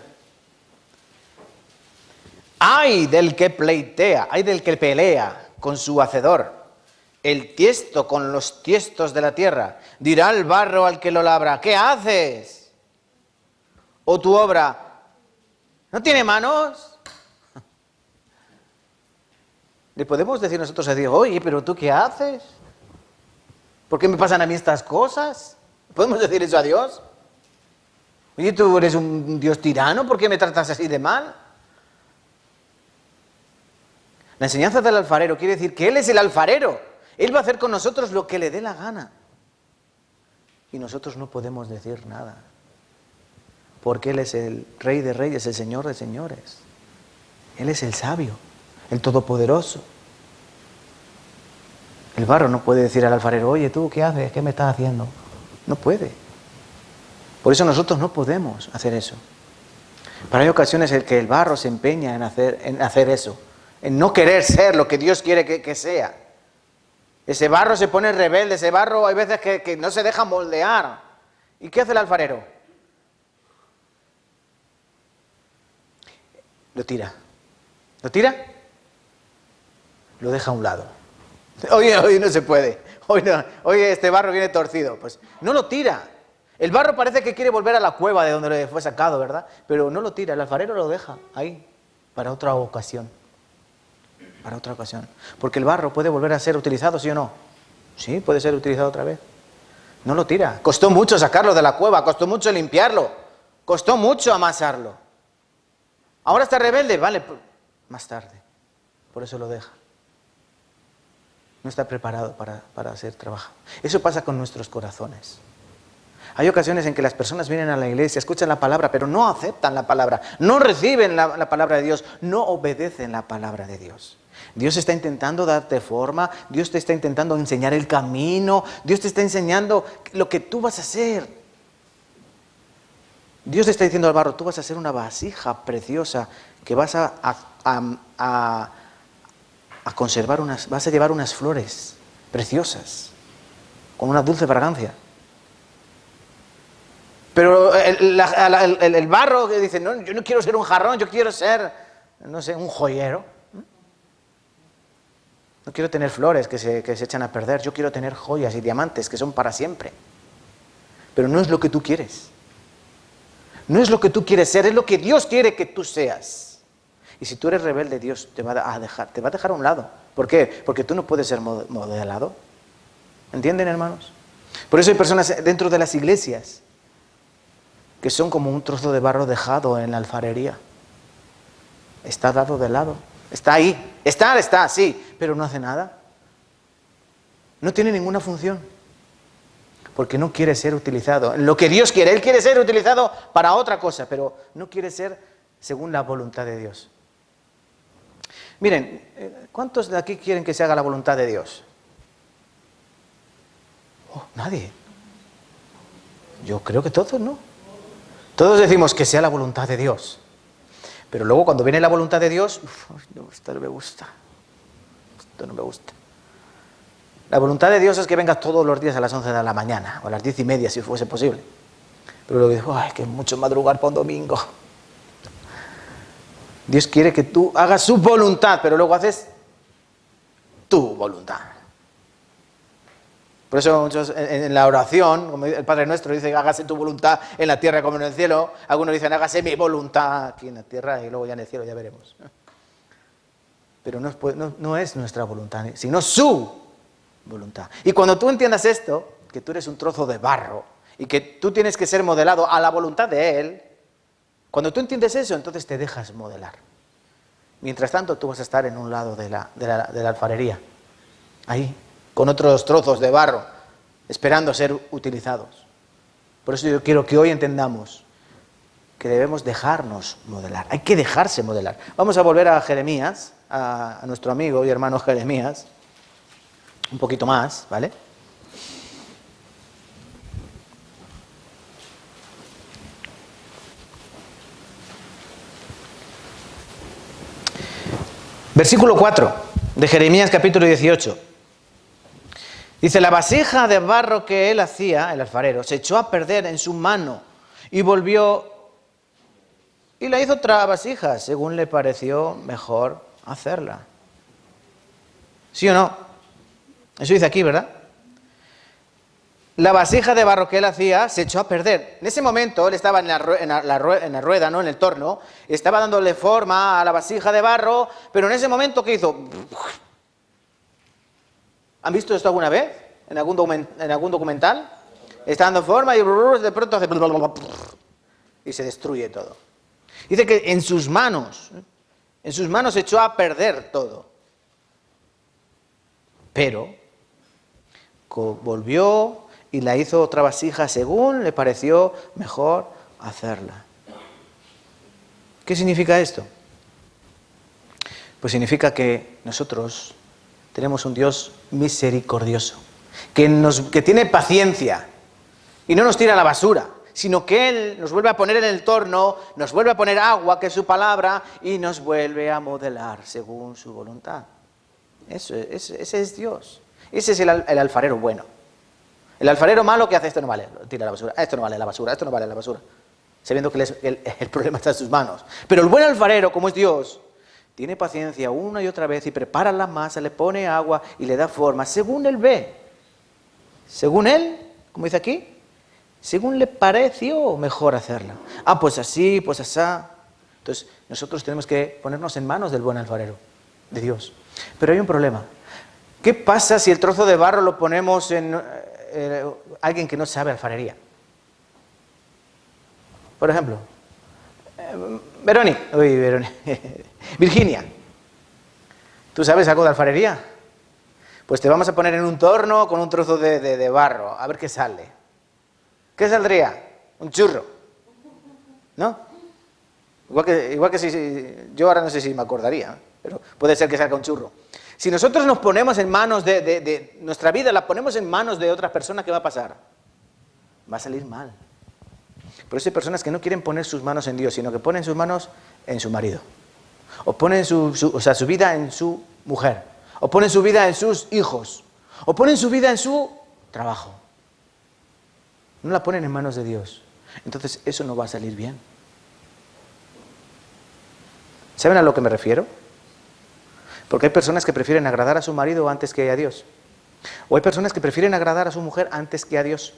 ¡Ay del que pleitea, ay del que pelea con su hacedor! El tiesto con los tiestos de la tierra. Dirá el barro al que lo labra, ¿qué haces? O tu obra, ¿no tiene manos? ¿Le podemos decir nosotros a Dios, oye, pero tú qué haces? ¿Por qué me pasan a mí estas cosas? ¿Podemos decir eso a Dios? Oye, tú eres un Dios tirano, ¿por qué me tratas así de mal? La enseñanza del alfarero quiere decir que Él es el alfarero. Él va a hacer con nosotros lo que le dé la gana. Y nosotros no podemos decir nada. Porque Él es el Rey de Reyes, el Señor de Señores. Él es el sabio, el todopoderoso. El barro no puede decir al alfarero, oye, ¿tú qué haces? ¿Qué me estás haciendo? No puede. Por eso nosotros no podemos hacer eso. Pero hay ocasiones en que el barro se empeña en hacer eso, en no querer ser lo que Dios quiere que sea. Ese barro se pone rebelde, ese barro hay veces que no se deja moldear. ¿Y qué hace el alfarero? Lo tira. ¿Lo tira? Lo deja a un lado. Hoy no se puede. Hoy este barro viene torcido. Pues no lo tira. El barro parece que quiere volver a la cueva de donde le fue sacado, ¿verdad? Pero no lo tira. El alfarero lo deja ahí para otra ocasión. Para otra ocasión. Porque el barro puede volver a ser utilizado, ¿sí o no? Sí, puede ser utilizado otra vez. No lo tira. Costó mucho sacarlo de la cueva, costó mucho limpiarlo, costó mucho amasarlo. Ahora está rebelde, vale, más tarde. Por eso lo deja. No está preparado para ser trabajado. Eso pasa con nuestros corazones. Hay ocasiones en que las personas vienen a la iglesia, escuchan la palabra, pero no aceptan la palabra, no reciben la palabra de Dios, no obedecen la palabra de Dios. Dios está intentando darte forma, Dios te está intentando enseñar el camino, Dios te está enseñando lo que tú vas a hacer. Dios te está diciendo al barro, tú vas a ser una vasija preciosa que vas a conservar vas a llevar unas flores preciosas, con una dulce fragancia. Pero el barro que dice, no, yo no quiero ser un jarrón, yo quiero ser, no sé, un joyero. No quiero tener flores que se echan a perder, yo quiero tener joyas y diamantes que son para siempre. Pero no es lo que tú quieres. No es lo que tú quieres ser, es lo que Dios quiere que tú seas. Y si tú eres rebelde, Dios te va a dejar a un lado. ¿Por qué? Porque tú no puedes ser modelado. ¿Entienden, hermanos? Por eso hay personas dentro de las iglesias que son como un trozo de barro dejado en la alfarería. Está dado de lado. Está ahí. Está, sí, pero no hace nada. No tiene ninguna función. Porque no quiere ser utilizado en lo que Dios quiere. Él quiere ser utilizado para otra cosa, pero no quiere ser según la voluntad de Dios. Miren, ¿cuántos de aquí quieren que se haga la voluntad de Dios? Nadie. Yo creo que todos, ¿no? Todos decimos que sea la voluntad de Dios. Pero luego cuando viene la voluntad de Dios, no, esto no me gusta. Esto no me gusta. La voluntad de Dios es que vengas todos los días a las 11 de la mañana, o a las 10:30 si fuese posible. Pero lo que digo, ay, que es mucho madrugar para un domingo. Dios quiere que tú hagas su voluntad, pero luego haces tu voluntad. Por eso muchos en la oración, como el Padre Nuestro dice, hágase tu voluntad en la tierra como en el cielo. Algunos dicen, hágase mi voluntad aquí en la tierra y luego ya en el cielo ya veremos. Pero no es nuestra voluntad, sino su voluntad. Y cuando tú entiendas esto, que tú eres un trozo de barro y que tú tienes que ser modelado a la voluntad de Él, cuando tú entiendes eso, entonces te dejas modelar. Mientras tanto, tú vas a estar en un lado de la alfarería, ahí, con otros trozos de barro, esperando ser utilizados. Por eso yo quiero que hoy entendamos que debemos dejarnos modelar. Hay que dejarse modelar. Vamos a volver a Jeremías, a nuestro amigo y hermano Jeremías, un poquito más, ¿vale? Versículo 4 de Jeremías capítulo 18. Dice, la vasija de barro que él hacía, el alfarero, se echó a perder en su mano y volvió y la hizo otra vasija, según le pareció mejor hacerla. ¿Sí o no? Eso dice aquí, ¿verdad? La vasija de barro que él hacía se echó a perder. En ese momento él estaba en la rueda, ¿no? En el torno, estaba dándole forma a la vasija de barro, pero en ese momento, ¿qué hizo? ¿Han visto esto alguna vez? ¿En algún documental? Está dando forma y de pronto hace... y se destruye todo. Dice que en sus manos se echó a perder todo. Pero volvió y la hizo otra vasija según le pareció mejor hacerla. ¿Qué significa esto? Pues significa que nosotros tenemos un Dios misericordioso, que tiene paciencia y no nos tira a la basura, sino que Él nos vuelve a poner en el torno, nos vuelve a poner agua, que es su palabra, y nos vuelve a modelar según su voluntad. Ese es Dios. Ese es el alfarero bueno. El alfarero malo que hace esto no vale, lo tira a la basura, esto no vale la basura, esto no vale la basura, sabiendo que el problema está en sus manos. Pero el buen alfarero, como es Dios, tiene paciencia una y otra vez y prepara la masa, le pone agua y le da forma, según Él ve. Según Él, como dice aquí, según le pareció mejor hacerla. Ah, pues así, pues asá. Entonces, nosotros tenemos que ponernos en manos del buen alfarero, de Dios. Pero hay un problema. ¿Qué pasa si el trozo de barro lo ponemos en alguien que no sabe alfarería? Por ejemplo, Virginia, ¿tú sabes algo de alfarería? Pues te vamos a poner en un torno con un trozo de barro, a ver qué sale. ¿Qué saldría? Un churro, ¿no? Igual que si yo ahora no sé si me acordaría, pero puede ser que salga un churro. Si nosotros nos ponemos en manos de nuestra vida, la ponemos en manos de otras personas, ¿qué va a pasar? Va a salir mal. Por eso hay personas que no quieren poner sus manos en Dios, sino que ponen sus manos en su marido. O ponen su vida en su mujer. O ponen su vida en sus hijos. O ponen su vida en su trabajo. No la ponen en manos de Dios. Entonces eso no va a salir bien. ¿Saben a lo que me refiero? Porque hay personas que prefieren agradar a su marido antes que a Dios. O hay personas que prefieren agradar a su mujer antes que a Dios.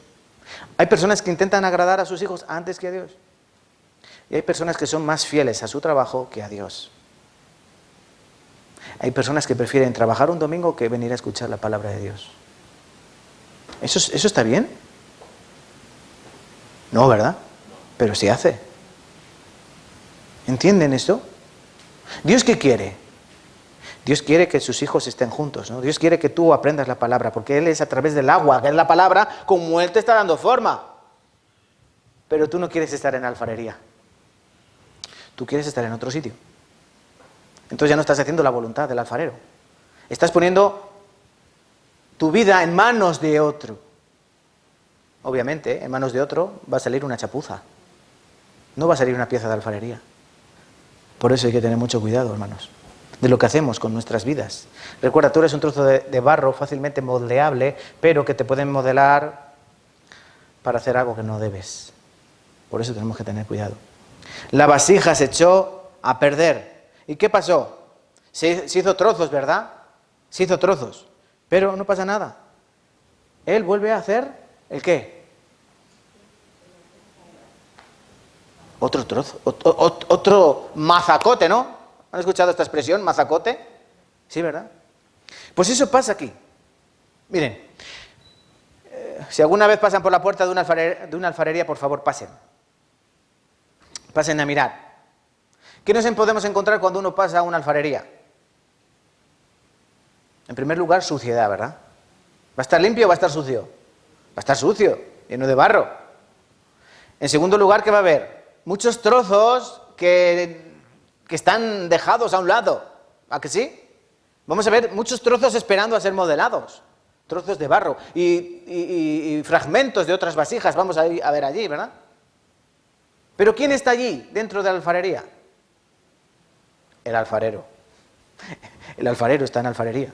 Hay personas que intentan agradar a sus hijos antes que a Dios. Y hay personas que son más fieles a su trabajo que a Dios. Hay personas que prefieren trabajar un domingo que venir a escuchar la palabra de Dios. ¿Eso está bien? No, ¿verdad? Pero se hace. ¿Entienden esto? ¿Dios qué quiere? Dios quiere que sus hijos estén juntos, ¿no? Dios quiere que tú aprendas la palabra, porque Él es a través del agua, que es la palabra, como Él te está dando forma. Pero tú no quieres estar en alfarería. Tú quieres estar en otro sitio. Entonces ya no estás haciendo la voluntad del alfarero. Estás poniendo tu vida en manos de otro. Obviamente, en manos de otro va a salir una chapuza. No va a salir una pieza de alfarería. Por eso hay que tener mucho cuidado, hermanos, de lo que hacemos con nuestras vidas. Recuerda, tú eres un trozo de barro fácilmente moldeable, pero que te pueden modelar para hacer algo que no debes. Por eso tenemos que tener cuidado. La vasija se echó a perder. ¿Y qué pasó? Se hizo trozos, ¿verdad? Se hizo trozos. Pero no pasa nada. Él vuelve a hacer, ¿el qué? Otro trozo, otro mazacote, ¿no? ¿Han escuchado esta expresión, mazacote? Sí, ¿verdad? Pues eso pasa aquí. Miren, si alguna vez pasan por la puerta de una alfarería, por favor, pasen. Pasen a mirar. ¿Qué nos podemos encontrar cuando uno pasa a una alfarería? En primer lugar, suciedad, ¿verdad? ¿Va a estar limpio o va a estar sucio? Va a estar sucio, lleno de barro. En segundo lugar, ¿qué va a haber? Muchos trozos que están dejados a un lado. ¿A que sí? Vamos a ver muchos trozos esperando a ser modelados. Trozos de barro y fragmentos de otras vasijas vamos a ver allí, ¿verdad? Pero ¿quién está allí dentro de la alfarería? El alfarero. El alfarero está en la alfarería.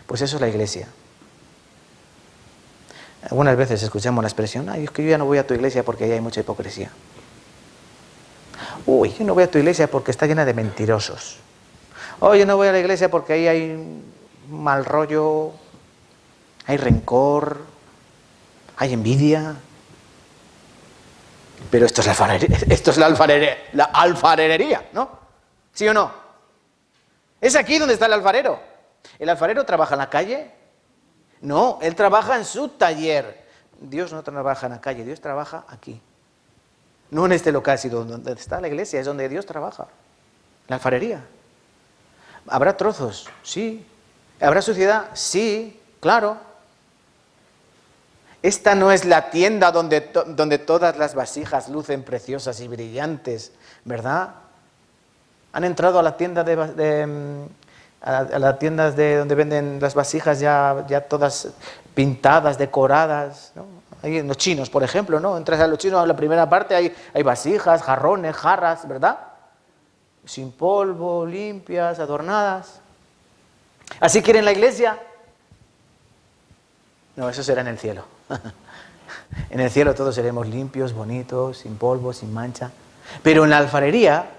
Pues eso es la iglesia. Algunas veces escuchamos la expresión, ay, es que yo ya no voy a tu iglesia porque ahí hay mucha hipocresía. Uy, yo no voy a tu iglesia porque está llena de mentirosos. Oh, yo no voy a la iglesia porque ahí hay mal rollo, hay rencor, hay envidia. Pero esto es la alfarería, ¿no? ¿Sí o no? Es aquí donde está el alfarero. ¿El alfarero trabaja en la calle? No, él trabaja en su taller. Dios no trabaja en la calle, Dios trabaja aquí. No en este local, sino donde está la iglesia, es donde Dios trabaja. La alfarería. ¿Habrá trozos? Sí. ¿Habrá suciedad? Sí, claro. Esta no es la tienda donde todas las vasijas lucen preciosas y brillantes, ¿verdad? Han entrado a la tienda a las tiendas donde venden las vasijas ya todas pintadas, decoradas, ¿no? Ahí en los chinos, por ejemplo, ¿no? Entras a los chinos, en la primera parte hay vasijas, jarrones, jarras, ¿verdad? Sin polvo, limpias, adornadas. ¿Así quieren la iglesia? No, eso será en el cielo. En el cielo todos seremos limpios, bonitos, sin polvo, sin mancha. Pero en la alfarería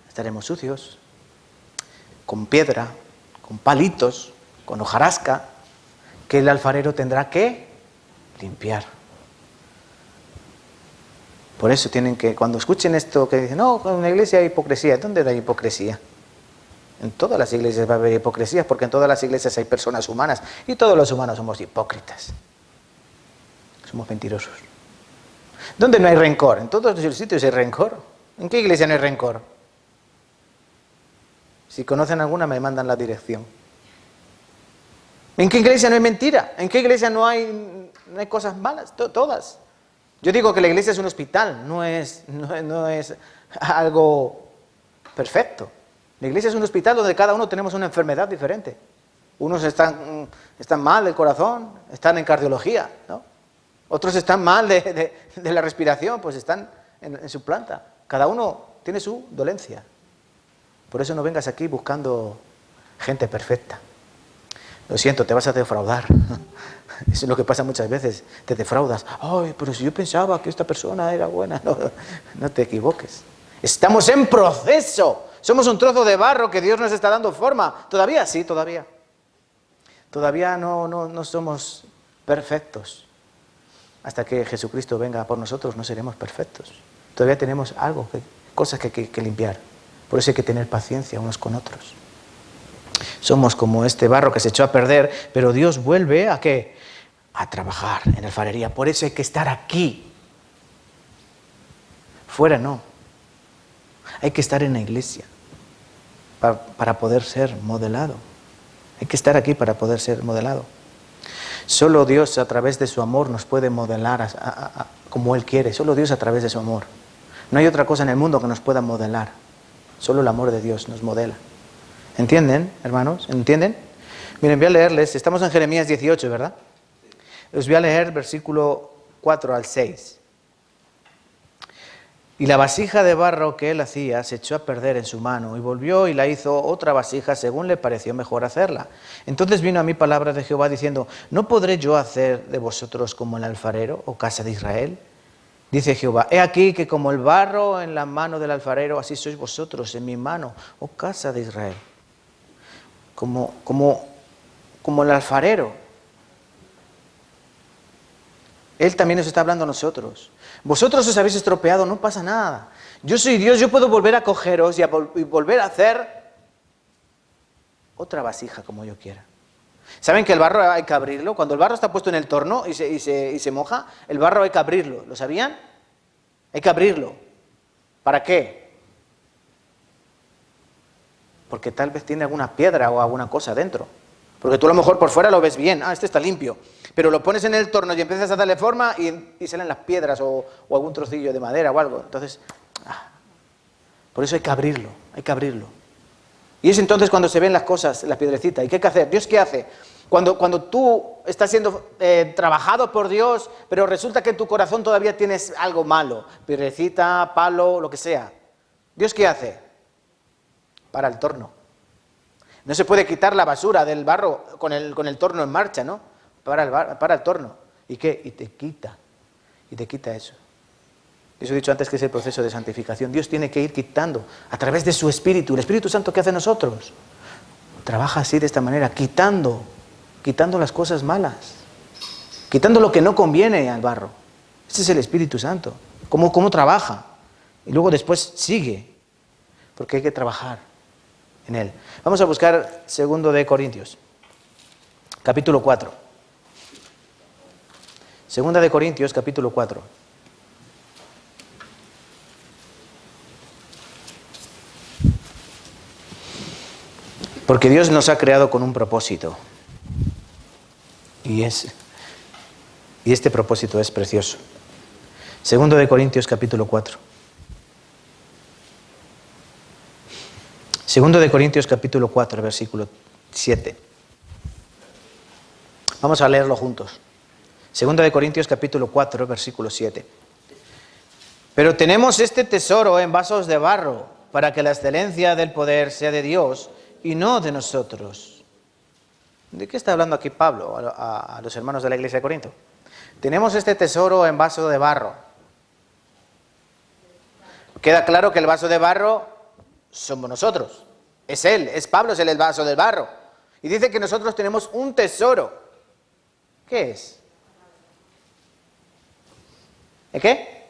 estaremos sucios, con piedra, con palitos, con hojarasca, que el alfarero tendrá que limpiar. Por eso tienen que, cuando escuchen esto que dicen, no, en una iglesia hay hipocresía, ¿dónde hay hipocresía? En todas las iglesias va a haber hipocresía, porque en todas las iglesias hay personas humanas, y todos los humanos somos hipócritas. Somos mentirosos. ¿Dónde no hay rencor? En todos los sitios hay rencor. ¿En qué iglesia no hay rencor? Si conocen alguna, me mandan la dirección. ¿En qué iglesia no hay mentira? ¿En qué iglesia no hay cosas malas? Todas. Yo digo que la iglesia es un hospital, no es algo perfecto. La iglesia es un hospital donde cada uno tenemos una enfermedad diferente. Unos están mal del corazón, están en cardiología, ¿no? Otros están mal de la respiración, pues están en su planta. Cada uno tiene su dolencia. Por eso no vengas aquí buscando gente perfecta. Lo siento, te vas a defraudar. Eso es lo que pasa muchas veces, te defraudas. Ay, pero si yo pensaba que esta persona era buena. No te equivoques. Estamos en proceso. Somos un trozo de barro que Dios nos está dando forma. ¿Todavía? Sí, todavía. Todavía no somos perfectos. Hasta que Jesucristo venga por nosotros no seremos perfectos. Todavía tenemos cosas que limpiar. Por eso hay que tener paciencia unos con otros. Somos como este barro que se echó a perder, pero Dios vuelve ¿a qué? A trabajar en la alfarería. Por eso hay que estar aquí. Fuera no. Hay que estar en la iglesia para poder ser modelado. Hay que estar aquí para poder ser modelado. Solo Dios a través de su amor nos puede modelar como Él quiere. Solo Dios a través de su amor. No hay otra cosa en el mundo que nos pueda modelar. Solo el amor de Dios nos modela. ¿Entienden, hermanos? ¿Entienden? Miren, voy a leerles. Estamos en Jeremías 18, ¿verdad? Os voy a leer versículo 4 al 6. Y la vasija de barro que él hacía se echó a perder en su mano, y volvió y la hizo otra vasija según le pareció mejor hacerla. Entonces vino a mí palabra de Jehová diciendo, ¿no podré yo hacer de vosotros como el alfarero, o casa de Israel? Dice Jehová, he aquí que como el barro en la mano del alfarero, así sois vosotros en mi mano, oh casa de Israel. Como el alfarero. Él también nos está hablando a nosotros. Vosotros os habéis estropeado, no pasa nada. Yo soy Dios, yo puedo volver a cogeros y volver a hacer otra vasija como yo quiera. ¿Saben que el barro hay que abrirlo? Cuando el barro está puesto en el torno y se moja, el barro hay que abrirlo. ¿Lo sabían? Hay que abrirlo. ¿Para qué? Porque tal vez tiene alguna piedra o alguna cosa dentro. Porque tú a lo mejor por fuera lo ves bien. Ah, este está limpio. Pero lo pones en el torno y empiezas a darle forma y salen las piedras o algún trocillo de madera o algo. Entonces, por eso hay que abrirlo. Hay que abrirlo. Y es entonces cuando se ven las cosas, las piedrecitas. ¿Y qué hay que hacer? ¿Dios qué hace? Cuando tú estás siendo trabajado por Dios, pero resulta que en tu corazón todavía tienes algo malo, piedrecita, palo, lo que sea. ¿Dios qué hace? Para el torno. No se puede quitar la basura del barro con el torno en marcha, ¿no? Para el torno. ¿Y qué? Y te quita eso. Eso he dicho antes que es el proceso de santificación. Dios tiene que ir quitando a través de su Espíritu. ¿El Espíritu Santo qué hace en nosotros? Trabaja así, de esta manera, quitando las cosas malas, quitando lo que no conviene al barro. Ese es el Espíritu Santo. ¿Cómo trabaja? Y luego después sigue, porque hay que trabajar en él. Vamos a buscar 2 de Corintios, capítulo 4. 2 de Corintios, capítulo 4. Porque Dios nos ha creado con un propósito. Y este propósito es precioso. 2 de Corintios, capítulo 4. 2 de Corintios, capítulo 4, versículo 7. Vamos a leerlo juntos. 2 de Corintios, capítulo 4, versículo 7. Pero tenemos este tesoro en vasos de barro, para que la excelencia del poder sea de Dios y no de nosotros. ¿De qué está hablando aquí Pablo a los hermanos de la iglesia de Corinto? Tenemos este tesoro en vaso de barro. Queda claro que el vaso de barro somos nosotros. Es él, es Pablo, es el vaso del barro. Y dice que nosotros tenemos un tesoro. ¿Qué es? ¿El qué?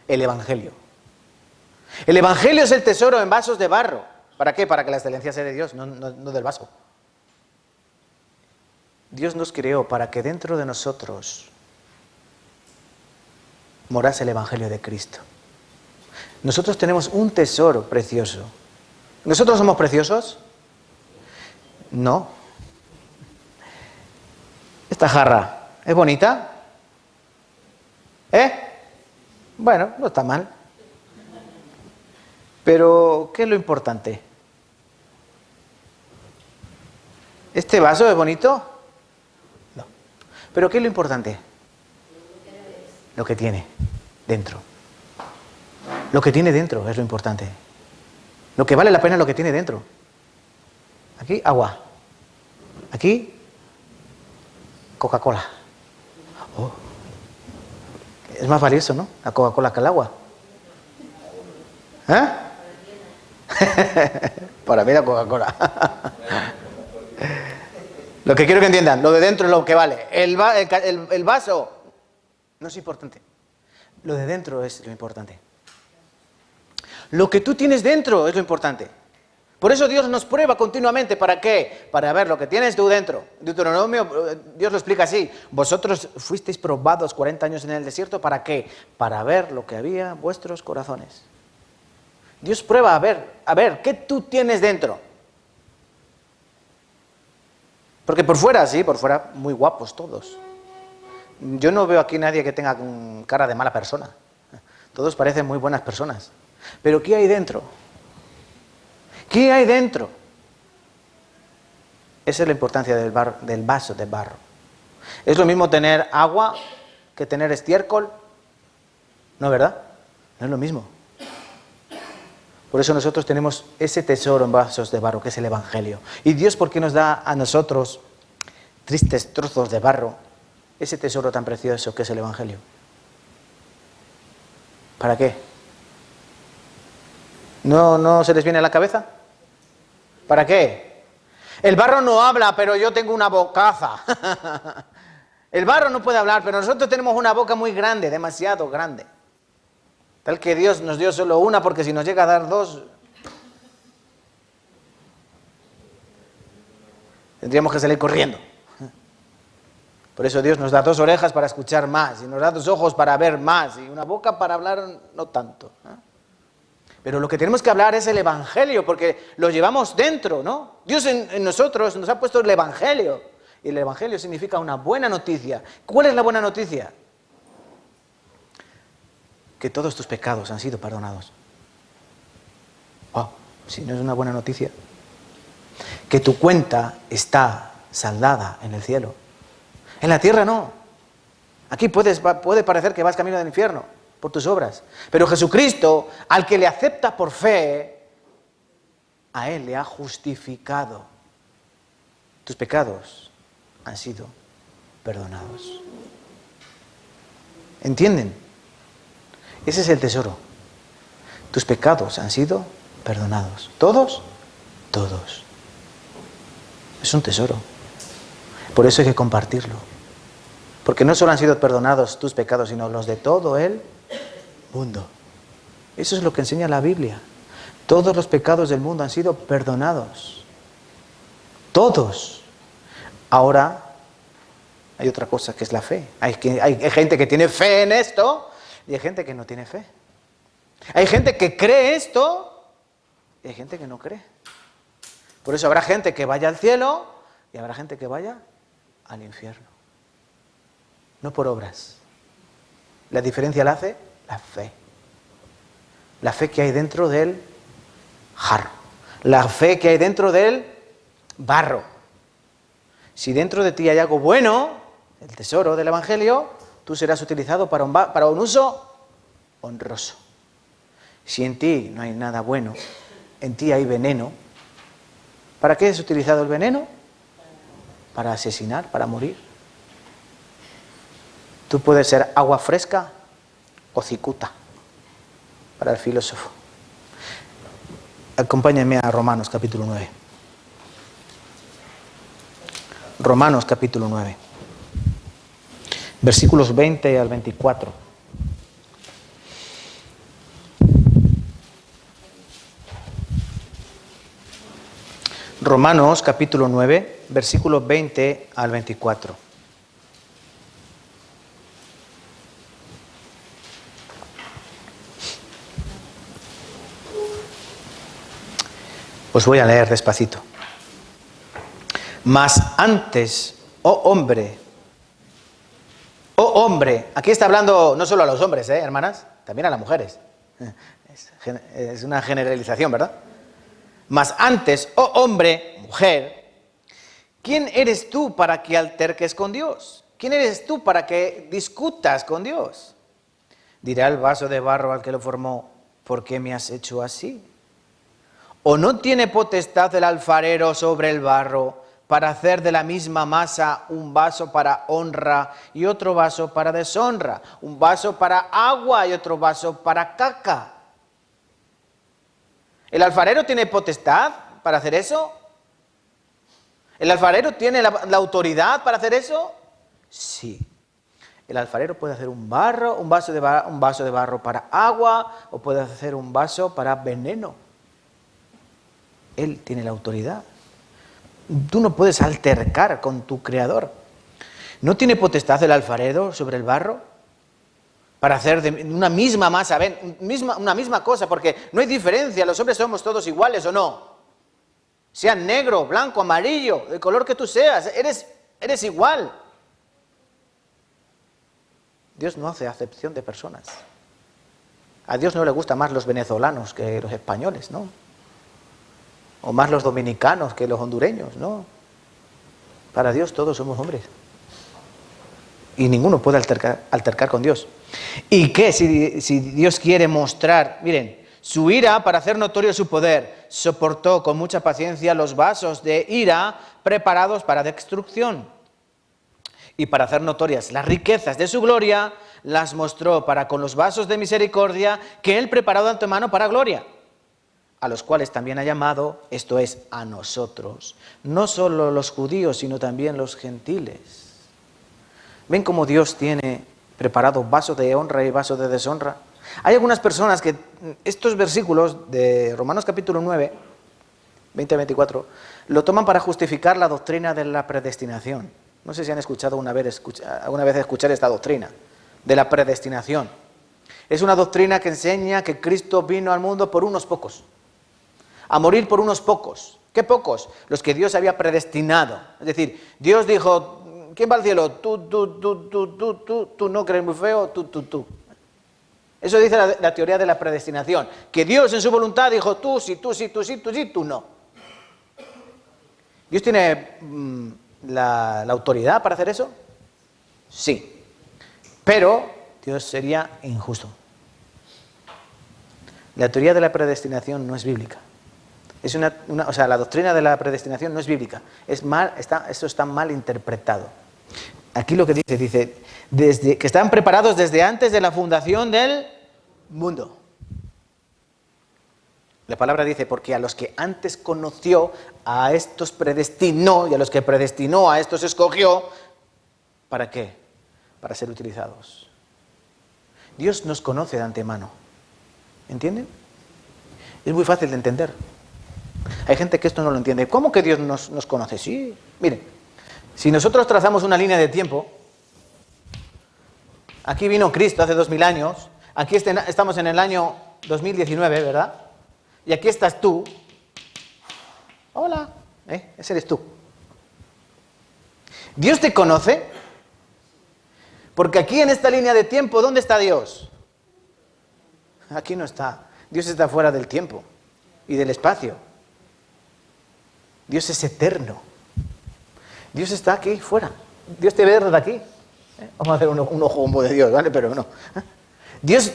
El Evangelio. El Evangelio es el tesoro en vasos de barro. ¿Para qué? Para que la excelencia sea de Dios, no del vaso. Dios nos creó para que dentro de nosotros morase el Evangelio de Cristo. Nosotros tenemos un tesoro precioso. ¿Nosotros somos preciosos? No. Esta jarra, ¿es bonita? Bueno, no está mal. Pero, ¿qué es lo importante? ¿Este vaso es bonito? No. ¿Pero qué es lo importante? Lo que tiene dentro. Lo que tiene dentro es lo importante. Lo que vale la pena es lo que tiene dentro. Aquí, agua. Aquí, Coca-Cola. Oh. Es más valioso, ¿no? La Coca-Cola que el agua. ¿Eh? Para mí la Coca-Cola. Lo que quiero que entiendan, lo de dentro es lo que vale. El vaso no es importante. Lo de dentro es lo importante. Lo que tú tienes dentro es lo importante. Por eso Dios nos prueba continuamente. ¿Para qué? Para ver lo que tienes tú dentro. Deuteronomio, Dios lo explica así. Vosotros fuisteis probados 40 años en el desierto. ¿Para qué? Para ver lo que había en vuestros corazones. Dios prueba a ver, ¿qué tú tienes dentro? Porque por fuera, sí, por fuera muy guapos todos. Yo no veo aquí nadie que tenga cara de mala persona. Todos parecen muy buenas personas. Pero ¿qué hay dentro? ¿Qué hay dentro? Esa es la importancia del vaso de barro. Es lo mismo tener agua que tener estiércol. ¿No, verdad? No es lo mismo. Por eso nosotros tenemos ese tesoro en vasos de barro, que es el Evangelio. ¿Y Dios por qué nos da a nosotros tristes trozos de barro ese tesoro tan precioso que es el Evangelio? ¿Para qué? ¿No se les viene a la cabeza? ¿Para qué? El barro no habla, pero yo tengo una bocaza. El barro no puede hablar, pero nosotros tenemos una boca muy grande, demasiado grande. Tal que Dios nos dio solo una, porque si nos llega a dar dos, tendríamos que salir corriendo. Por eso Dios nos da 2 orejas para escuchar más, y nos da 2 ojos para ver más, y una boca para hablar no tanto. Pero lo que tenemos que hablar es el Evangelio, porque lo llevamos dentro, ¿no? Dios en nosotros nos ha puesto el Evangelio. Y el Evangelio significa una buena noticia. ¿Cuál es la buena noticia? Que todos tus pecados han sido perdonados. Wow, si no es una buena noticia. Que tu cuenta está saldada en el cielo. En la tierra no. Aquí puede parecer que vas camino del infierno por tus obras. Pero Jesucristo, al que le acepta por fe, a Él le ha justificado. Tus pecados han sido perdonados. ¿Entienden? Ese es el tesoro. Tus pecados han sido perdonados. ¿Todos? Todos. Es un tesoro. Por eso hay que compartirlo. Porque no solo han sido perdonados tus pecados, sino los de todo el mundo. Eso es lo que enseña la Biblia. Todos los pecados del mundo han sido perdonados. Todos. Ahora, hay otra cosa que es la fe. Hay gente que tiene fe en esto y hay gente que no tiene fe. Hay gente que cree esto y hay gente que no cree. Por eso habrá gente que vaya al cielo y habrá gente que vaya al infierno. No por obras. La diferencia la hace la fe. La fe que hay dentro del jarro. La fe que hay dentro del barro. Si dentro de ti hay algo bueno, el tesoro del Evangelio, tú serás utilizado para un uso honroso. Si en ti no hay nada bueno, en ti hay veneno, ¿para qué es utilizado el veneno? Para asesinar, para morir. Tú puedes ser agua fresca o cicuta para el filósofo. Acompáñenme a Romanos capítulo 9. Romanos capítulo 9. Versículos 20 al 24. Romanos capítulo 9, versículos 20 al 24. Os voy a leer despacito. Mas antes, oh hombre, aquí está hablando no solo a los hombres, hermanas, también a las mujeres. Es una generalización, ¿verdad? Mas antes, oh hombre, mujer, ¿quién eres tú para que alterques con Dios? ¿Quién eres tú para que discutas con Dios? Dirá el vaso de barro al que lo formó, ¿por qué me has hecho así? ¿O no tiene potestad el alfarero sobre el barro para hacer de la misma masa un vaso para honra y otro vaso para deshonra? Un vaso para agua y otro vaso para caca. ¿El alfarero tiene potestad para hacer eso? ¿El alfarero tiene la autoridad para hacer eso? Sí. El alfarero puede hacer un vaso de barro para agua o puede hacer un vaso para veneno. Él tiene la autoridad. Tú no puedes altercar con tu creador. ¿No tiene potestad el alfarero sobre el barro para hacer de una misma masa, una misma cosa? Porque no hay diferencia, los hombres somos todos iguales, ¿o no? Sean negro, blanco, amarillo, el color que tú seas, eres igual. Dios no hace acepción de personas. A Dios no le gustan más los venezolanos que los españoles, ¿no? O más los dominicanos que los hondureños, ¿no? Para Dios todos somos hombres. Y ninguno puede altercar con Dios. ¿Y qué? Si Dios quiere mostrar, miren, su ira para hacer notorio su poder, soportó con mucha paciencia los vasos de ira preparados para destrucción. Y para hacer notorias las riquezas de su gloria, las mostró para con los vasos de misericordia que Él preparó de antemano para gloria, a los cuales también ha llamado, esto es, a nosotros, no solo los judíos, sino también los gentiles. ¿Ven cómo Dios tiene preparado vasos de honra y vasos de deshonra? Hay algunas personas que estos versículos de Romanos capítulo 9, 20-24, lo toman para justificar la doctrina de la predestinación. No sé si han escuchado alguna vez escuchar esta doctrina de la predestinación. Es una doctrina que enseña que Cristo vino al mundo por unos pocos, a morir por unos pocos. ¿Qué pocos? Los que Dios había predestinado. Es decir, Dios dijo, ¿quién va al cielo? Tú no crees muy feo, tú. Eso dice la teoría de la predestinación, que Dios en su voluntad dijo, tú sí, tú no. ¿Dios tiene la autoridad para hacer eso? Sí, pero Dios sería injusto. La teoría de la predestinación no es bíblica. La doctrina de la predestinación no es bíblica. Eso está mal interpretado. Aquí lo que dice desde que están preparados desde antes de la fundación del mundo. La palabra dice, porque a los que antes conoció, a estos predestinó, y a los que predestinó, a estos escogió. ¿Para qué? Para ser utilizados. Dios nos conoce de antemano. ¿Entienden? Es muy fácil de entender. Hay gente que esto no lo entiende. ¿Cómo que Dios nos conoce? Sí, miren, si nosotros trazamos una línea de tiempo, aquí vino Cristo hace 2000 años, aquí estamos en el año 2019, ¿verdad? Y aquí estás tú. Hola, ese eres tú. ¿Dios te conoce? Porque aquí en esta línea de tiempo, ¿dónde está Dios? Aquí no está. Dios está fuera del tiempo y del espacio. Dios es eterno. Dios está aquí, fuera. Dios te ve desde aquí. Vamos a hacer un ojo de Dios, ¿vale? Pero no. Dios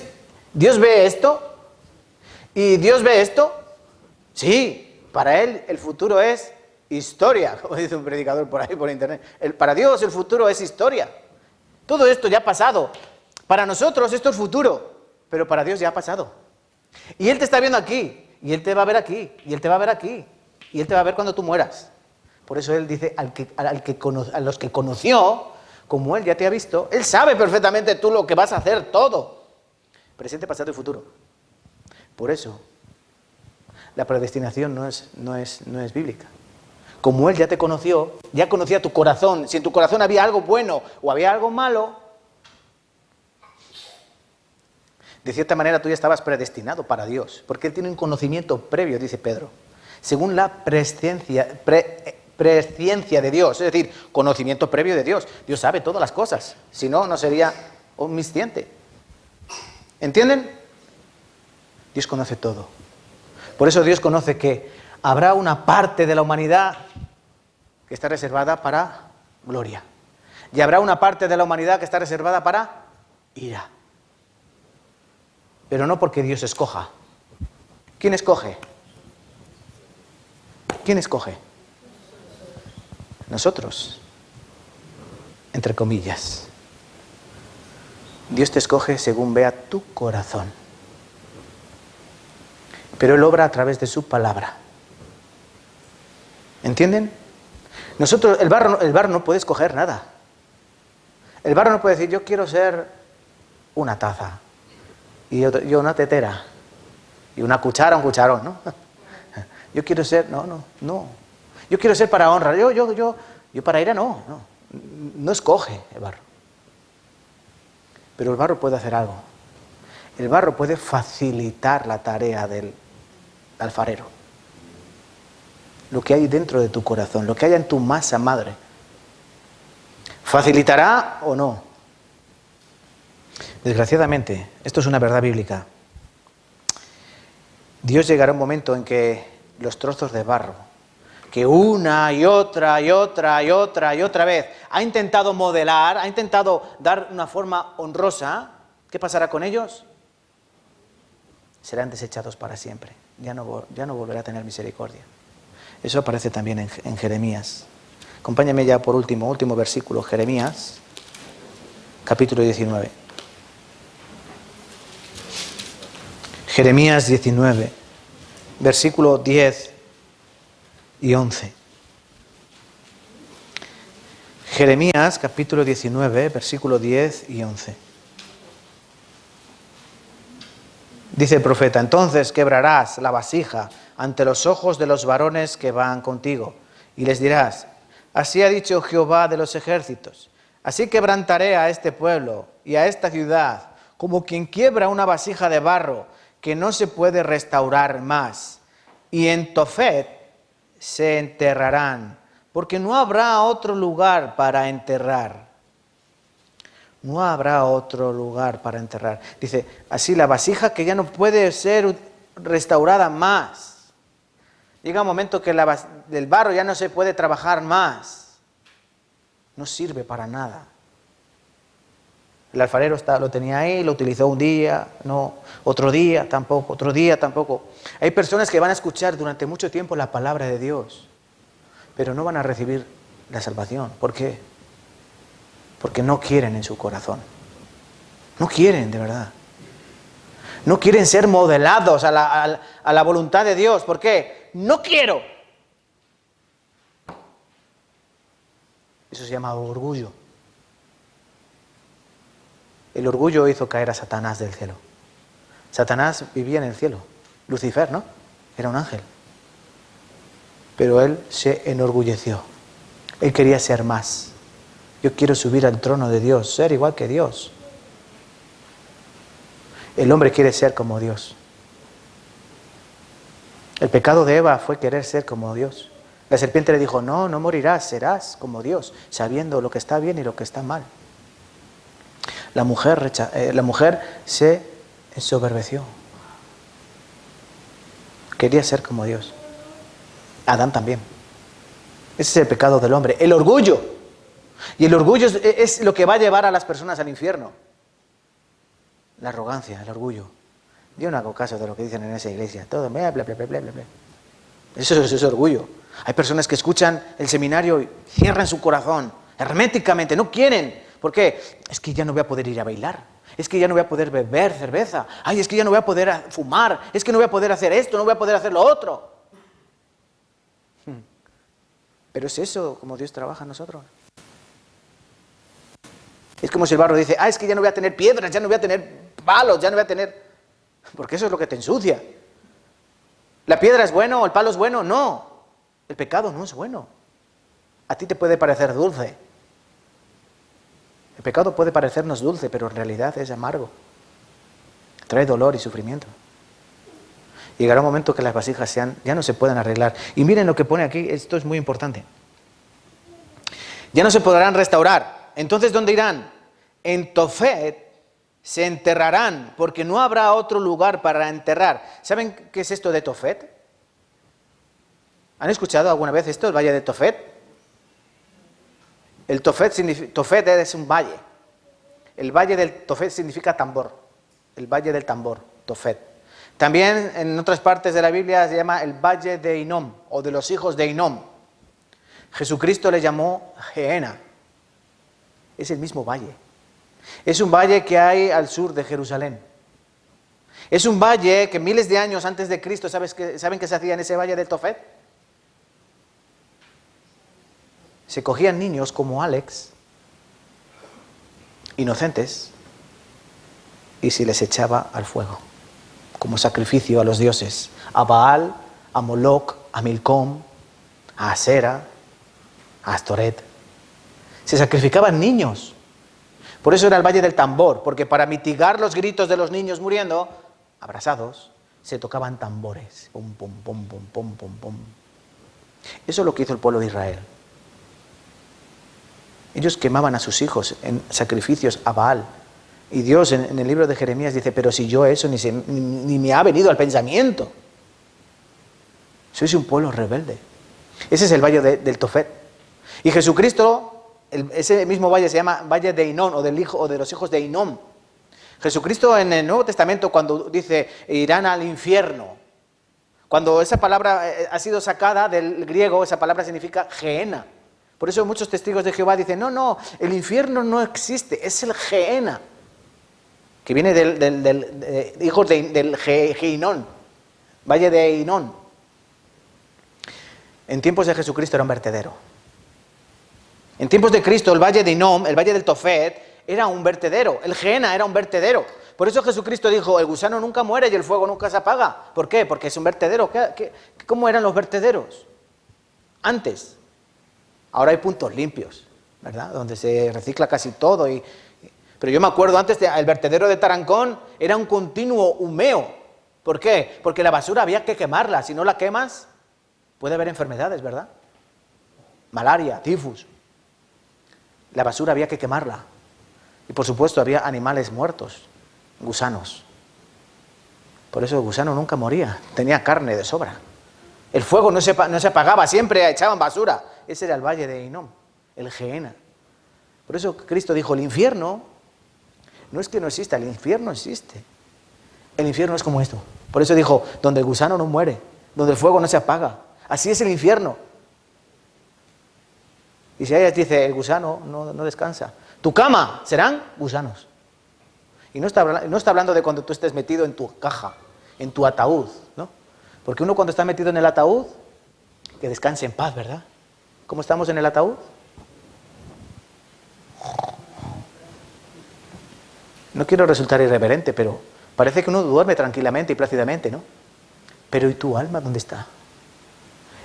ve esto y Dios ve esto. Sí, para Él el futuro es historia, como dice un predicador por ahí por internet. Para Dios el futuro es historia. Todo esto ya ha pasado. Para nosotros esto es futuro, pero para Dios ya ha pasado. Y Él te está viendo aquí, y Él te va a ver aquí, y Él te va a ver aquí, y Él te va a ver cuando tú mueras. Por eso Él dice, a los que conoció, como Él ya te ha visto, Él sabe perfectamente tú lo que vas a hacer, todo. Presente, pasado y futuro. Por eso, la predestinación no es bíblica. Como Él ya te conoció, ya conocía tu corazón. Si en tu corazón había algo bueno o había algo malo, de cierta manera tú ya estabas predestinado para Dios. Porque Él tiene un conocimiento previo, dice Pedro. Según la presciencia de Dios. Es decir, conocimiento previo de Dios. Dios sabe todas las cosas. Si no, no sería omnisciente. ¿Entienden? Dios conoce todo. Por eso Dios conoce que habrá una parte de la humanidad que está reservada para gloria. Y habrá una parte de la humanidad que está reservada para ira. Pero no porque Dios escoja. ¿Quién escoge? ¿Quién escoge? Nosotros. Entre comillas. Dios te escoge según vea tu corazón. Pero Él obra a través de su palabra. ¿Entienden? Nosotros, el barro no puede escoger nada. El barro no puede decir, yo quiero ser una taza, y yo una tetera, y una cuchara, un cucharón, ¿no? Yo quiero ser, no. Yo quiero ser para honra, yo para ira no escoge el barro. Pero el barro puede hacer algo. El barro puede facilitar la tarea del alfarero. Lo que hay dentro de tu corazón, lo que hay en tu masa madre. ¿Facilitará o no? Desgraciadamente, esto es una verdad bíblica. Dios llegará un momento en que los trozos de barro, que una y otra vez ha intentado modelar, ha intentado dar una forma honrosa, ¿qué pasará con ellos? Serán desechados para siempre. Ya no volverá a tener misericordia. Eso aparece también en Jeremías. Acompáñame ya por último versículo, Jeremías, capítulo 19. Jeremías 19, versículo 10 y 11. Jeremías, capítulo 19, versículo 10 y 11. Dice el profeta: entonces quebrarás la vasija ante los ojos de los varones que van contigo, y les dirás: así ha dicho Jehová de los ejércitos, así quebrantaré a este pueblo y a esta ciudad, como quien quiebra una vasija de barro que no se puede restaurar más. Y en Tofet se enterrarán, porque no habrá otro lugar para enterrar. No habrá otro lugar para enterrar. Dice, así la vasija que ya no puede ser restaurada más. Llega un momento que del barro ya no se puede trabajar más. No sirve para nada. El alfarero lo tenía ahí, lo utilizó un día, no, otro día tampoco, otro día tampoco. Hay personas que van a escuchar durante mucho tiempo la palabra de Dios, pero no van a recibir la salvación. ¿Por qué? Porque no quieren en su corazón. No quieren, de verdad. No quieren ser modelados a la voluntad de Dios. ¿Por qué? No quiero. Eso se llama orgullo. El orgullo hizo caer a Satanás del cielo. Satanás vivía en el cielo. Lucifer, ¿no? Era un ángel. Pero él se enorgulleció. Él quería ser más. Yo quiero subir al trono de Dios, ser igual que Dios. El hombre quiere ser como Dios. El pecado de Eva fue querer ser como Dios. La serpiente le dijo, no, no morirás, serás como Dios, sabiendo lo que está bien y lo que está mal. La mujer se ensoberbeció. Quería ser como Dios. Adán también. Ese es el pecado del hombre, el orgullo. Y el orgullo es lo que va a llevar a las personas al infierno. La arrogancia, el orgullo. Yo no hago caso de lo que dicen en esa iglesia. Todo, bla, bla, bla, bla, bla, bla. Eso es orgullo. Hay personas que escuchan el seminario y cierran su corazón herméticamente, no quieren. ¿Por qué? Es que ya no voy a poder ir a bailar. Es que ya no voy a poder beber cerveza. Ay, es que ya no voy a poder fumar. Es que no voy a poder hacer esto, no voy a poder hacer lo otro. Pero es eso como Dios trabaja en nosotros. Es como si el barro dice, es que ya no voy a tener piedras, ya no voy a tener palos, ya no voy a tener... Porque eso es lo que te ensucia. ¿La piedra es bueno o el palo es bueno? No. El pecado no es bueno. A ti te puede parecer dulce. El pecado puede parecernos dulce, pero en realidad es amargo. Trae dolor y sufrimiento. Llegará un momento que las vasijas ya no se pueden arreglar. Y miren lo que pone aquí, esto es muy importante. Ya no se podrán restaurar. Entonces, ¿dónde irán? En Tofet se enterrarán, porque no habrá otro lugar para enterrar. ¿Saben qué es esto de Tofet? ¿Han escuchado alguna vez esto, el valle de Tofet? El Tofet es un valle. El valle del Tofet significa tambor. El valle del tambor, Tofet. También en otras partes de la Biblia se llama el valle de Hinnom, o de los hijos de Hinnom. Jesucristo le llamó Gehenna. Es el mismo valle. Es un valle que hay al sur de Jerusalén. Es un valle que miles de años antes de Cristo, ¿saben qué se hacía en ese valle de Tofet? Se cogían niños como Alex, inocentes, y se les echaba al fuego, como sacrificio a los dioses, a Baal, a Moloch, a Milcom, a Asera, a Astoret. Se sacrificaban niños. Por eso era el valle del tambor, porque para mitigar los gritos de los niños muriendo, abrasados, se tocaban tambores. Pum, pum, pum, pum, pum, pum, pum. Eso es lo que hizo el pueblo de Israel. Ellos quemaban a sus hijos en sacrificios a Baal. Y Dios en el libro de Jeremías dice, pero si yo eso ni me ha venido al pensamiento. Sois un pueblo rebelde. Ese es el valle del Tofet. Y Jesucristo... ese mismo valle se llama Valle de Hinnom o de los hijos de Hinnom. Jesucristo en el Nuevo Testamento cuando dice irán al infierno, cuando esa palabra ha sido sacada del griego, esa palabra significa Gehenna, Por eso muchos testigos de Jehová dicen, no, el infierno no existe, es el Gehenna, que viene hijos del Geinón, valle de Einón. En tiempos de Jesucristo era un vertedero. En tiempos de Cristo el valle de Hinnom, el valle del Tofet, era un vertedero, el Gehenna era un vertedero. Por eso Jesucristo dijo, el gusano nunca muere y el fuego nunca se apaga. ¿Por qué? Porque es un vertedero. ¿Cómo eran los vertederos antes? Ahora hay puntos limpios, ¿verdad? Donde se recicla casi todo. Pero yo me acuerdo antes, el vertedero de Tarancón era un continuo humeo. ¿Por qué? Porque la basura había que quemarla. Si no la quemas, puede haber enfermedades, ¿verdad? Malaria, tifus. La basura había que quemarla. Y por supuesto había animales muertos, gusanos. Por eso el gusano nunca moría, tenía carne de sobra. El fuego no se apagaba, siempre echaban basura. Ese era el valle de Hinnom, el Gehenna. Por eso Cristo dijo, el infierno no es que no exista, el infierno existe. El infierno es como esto. Por eso dijo, donde el gusano no muere, donde el fuego no se apaga. Así es el infierno. Y si ella dice, el gusano no descansa. Tu cama serán gusanos. Y no está hablando de cuando tú estés metido en tu caja, en tu ataúd, ¿no? Porque uno cuando está metido en el ataúd, que descanse en paz, ¿verdad? ¿Cómo estamos en el ataúd? No quiero resultar irreverente, pero parece que uno duerme tranquilamente y plácidamente, ¿no? Pero ¿y tu alma dónde está?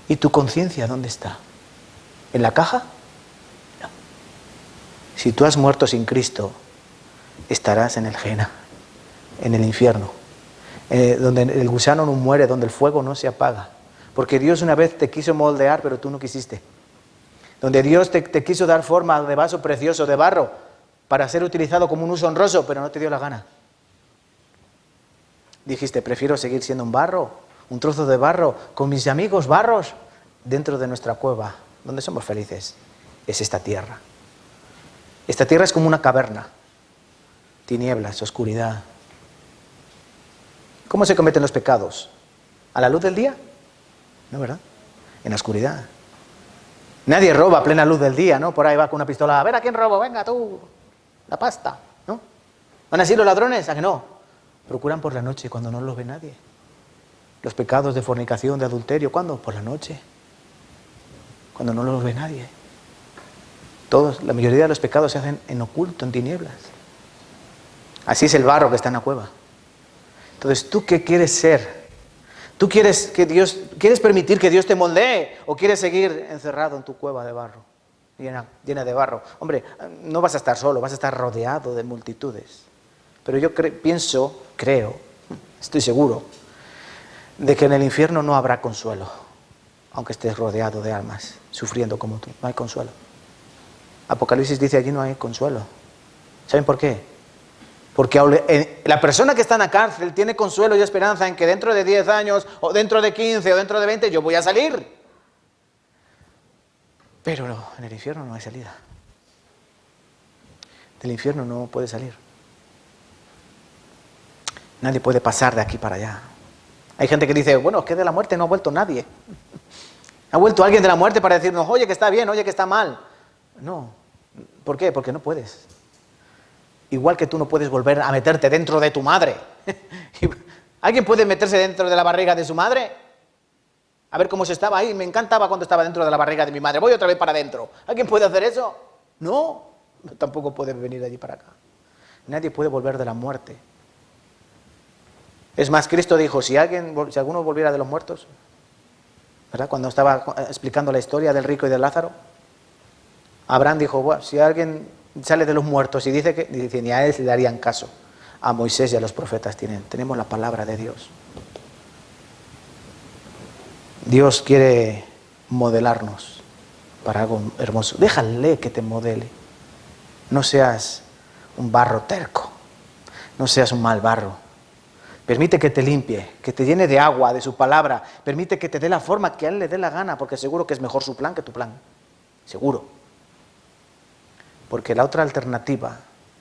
¿Y tu conciencia dónde está? ¿En la caja? No. Si tú has muerto sin Cristo, estarás en el Gehenna, en el infierno, donde el gusano no muere, donde el fuego no se apaga. Porque Dios una vez te quiso moldear, pero tú no quisiste. Donde Dios te quiso dar forma de vaso precioso, de barro, para ser utilizado como un uso honroso, pero no te dio la gana. Dijiste, prefiero seguir siendo un barro, un trozo de barro, con mis amigos barros, dentro de nuestra cueva, donde somos felices. Es esta tierra. Esta tierra es como una caverna. Tinieblas, oscuridad. ¿Cómo se cometen los pecados? ¿A la luz del día? No, ¿verdad? En la oscuridad. Nadie roba a plena luz del día, ¿no? Por ahí va con una pistola, a ver a quién robo, venga tú, la pasta, ¿no? ¿Van así los ladrones? ¿A que no? Procuran por la noche cuando no los ve nadie. Los pecados de fornicación, de adulterio, ¿cuándo? Por la noche. Cuando no los ve nadie. La mayoría de los pecados se hacen en oculto, en tinieblas. Así es el barro que está en la cueva. Entonces, ¿tú qué quieres ser? ¿Tú quieres permitir que Dios te moldee o quieres seguir encerrado en tu cueva de barro, llena de barro? Hombre, no vas a estar solo, vas a estar rodeado de multitudes. Pero yo creo, estoy seguro, de que en el infierno no habrá consuelo, aunque estés rodeado de almas, sufriendo como tú. No hay consuelo. Apocalipsis dice, allí no hay consuelo. ¿Saben por qué? Porque la persona que está en la cárcel tiene consuelo y esperanza en que dentro de 10 años, o dentro de 15, o dentro de 20, yo voy a salir. Pero no, en el infierno no hay salida. Del infierno no puede salir. Nadie puede pasar de aquí para allá. Hay gente que dice, bueno, es que de la muerte no ha vuelto nadie. ¿Ha vuelto alguien de la muerte para decirnos, oye, que está bien, oye, que está mal? No. ¿Por qué? Porque no puedes. Igual que tú no puedes volver a meterte dentro de tu madre. ¿Alguien puede meterse dentro de la barriga de su madre? A ver cómo se estaba ahí. Me encantaba cuando estaba dentro de la barriga de mi madre. Voy otra vez para adentro. ¿Alguien puede hacer eso? No. Tampoco puede venir de allí para acá. Nadie puede volver de la muerte. Es más, Cristo dijo, si alguno volviera de los muertos, ¿verdad? Cuando estaba explicando la historia del rico y del Lázaro, Abraham dijo, bueno, si alguien sale de los muertos y dice ni a él le darían caso. A Moisés y a los profetas tenemos la palabra de Dios. Dios quiere modelarnos para algo hermoso. Déjale que te modele. No seas un barro terco. No seas un mal barro. Permite que te limpie, que te llene de agua, de su palabra. Permite que te dé la forma que a él le dé la gana, porque seguro que es mejor su plan que tu plan. Seguro. Porque la otra alternativa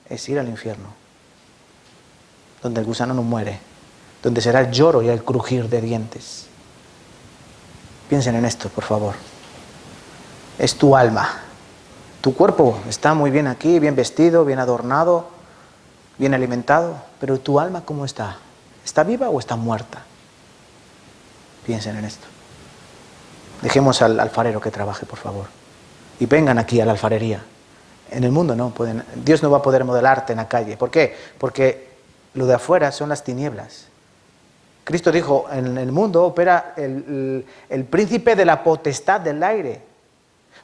es ir al infierno, donde el gusano no muere, donde será el lloro y el crujir de dientes. Piensen en esto, por favor. es tu alma. Tu cuerpo está muy bien aquí, bien vestido, bien adornado, bien alimentado, pero tu alma, ¿cómo está? ¿Está viva o está muerta? Piensen en esto. Dejemos al alfarero que trabaje, por favor. Y vengan aquí a la alfarería. En el mundo no pueden. Dios no va a poder modelarte en la calle. ¿Por qué? Porque lo de afuera son las tinieblas. Cristo dijo, en el mundo opera el príncipe de la potestad del aire.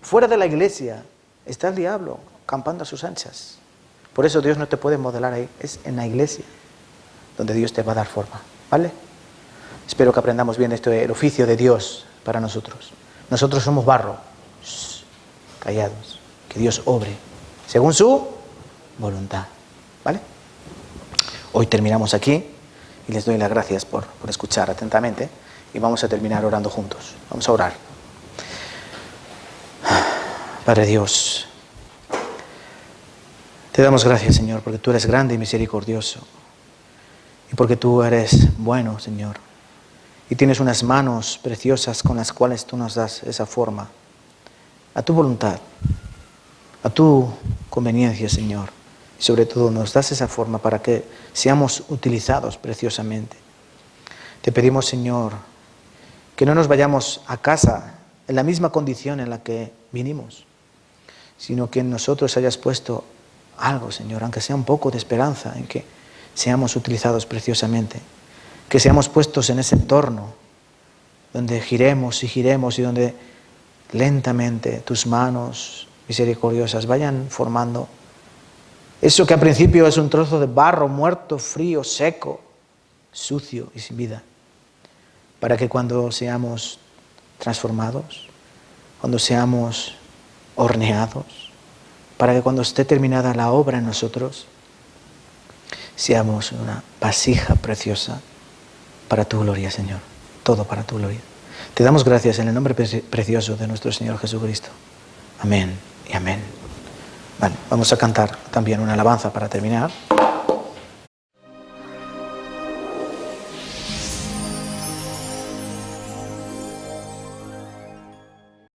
Fuera de la iglesia está el diablo campando a sus anchas. Por eso Dios no te puede modelar ahí. Es en la iglesia donde Dios te va a dar forma. ¿Vale? Espero que aprendamos bien el oficio de Dios para nosotros. Nosotros somos barro. Shh, callados. Que Dios obre según su voluntad. ¿Vale? Hoy terminamos aquí y les doy las gracias por escuchar atentamente y vamos a terminar orando juntos. Vamos a orar. Padre Dios, te damos gracias, Señor, porque tú eres grande y misericordioso y porque tú eres bueno, Señor, y tienes unas manos preciosas con las cuales tú nos das esa forma a tu voluntad, a tu conveniencia, Señor. Y sobre todo nos das esa forma para que seamos utilizados preciosamente. Te pedimos, Señor, que no nos vayamos a casa en la misma condición en la que vinimos, sino que en nosotros hayas puesto algo, Señor, aunque sea un poco de esperanza, en que seamos utilizados preciosamente, que seamos puestos en ese entorno donde giremos y donde lentamente tus manos misericordiosas vayan formando eso que al principio es un trozo de barro muerto, frío, seco, sucio y sin vida, para que cuando seamos transformados, cuando seamos horneados, para que cuando esté terminada la obra en nosotros, seamos una vasija preciosa para tu gloria, Señor. Todo para tu gloria. Te damos gracias en el nombre precioso de nuestro Señor Jesucristo. Amén y amén. Vale, vamos a cantar también una alabanza para terminar.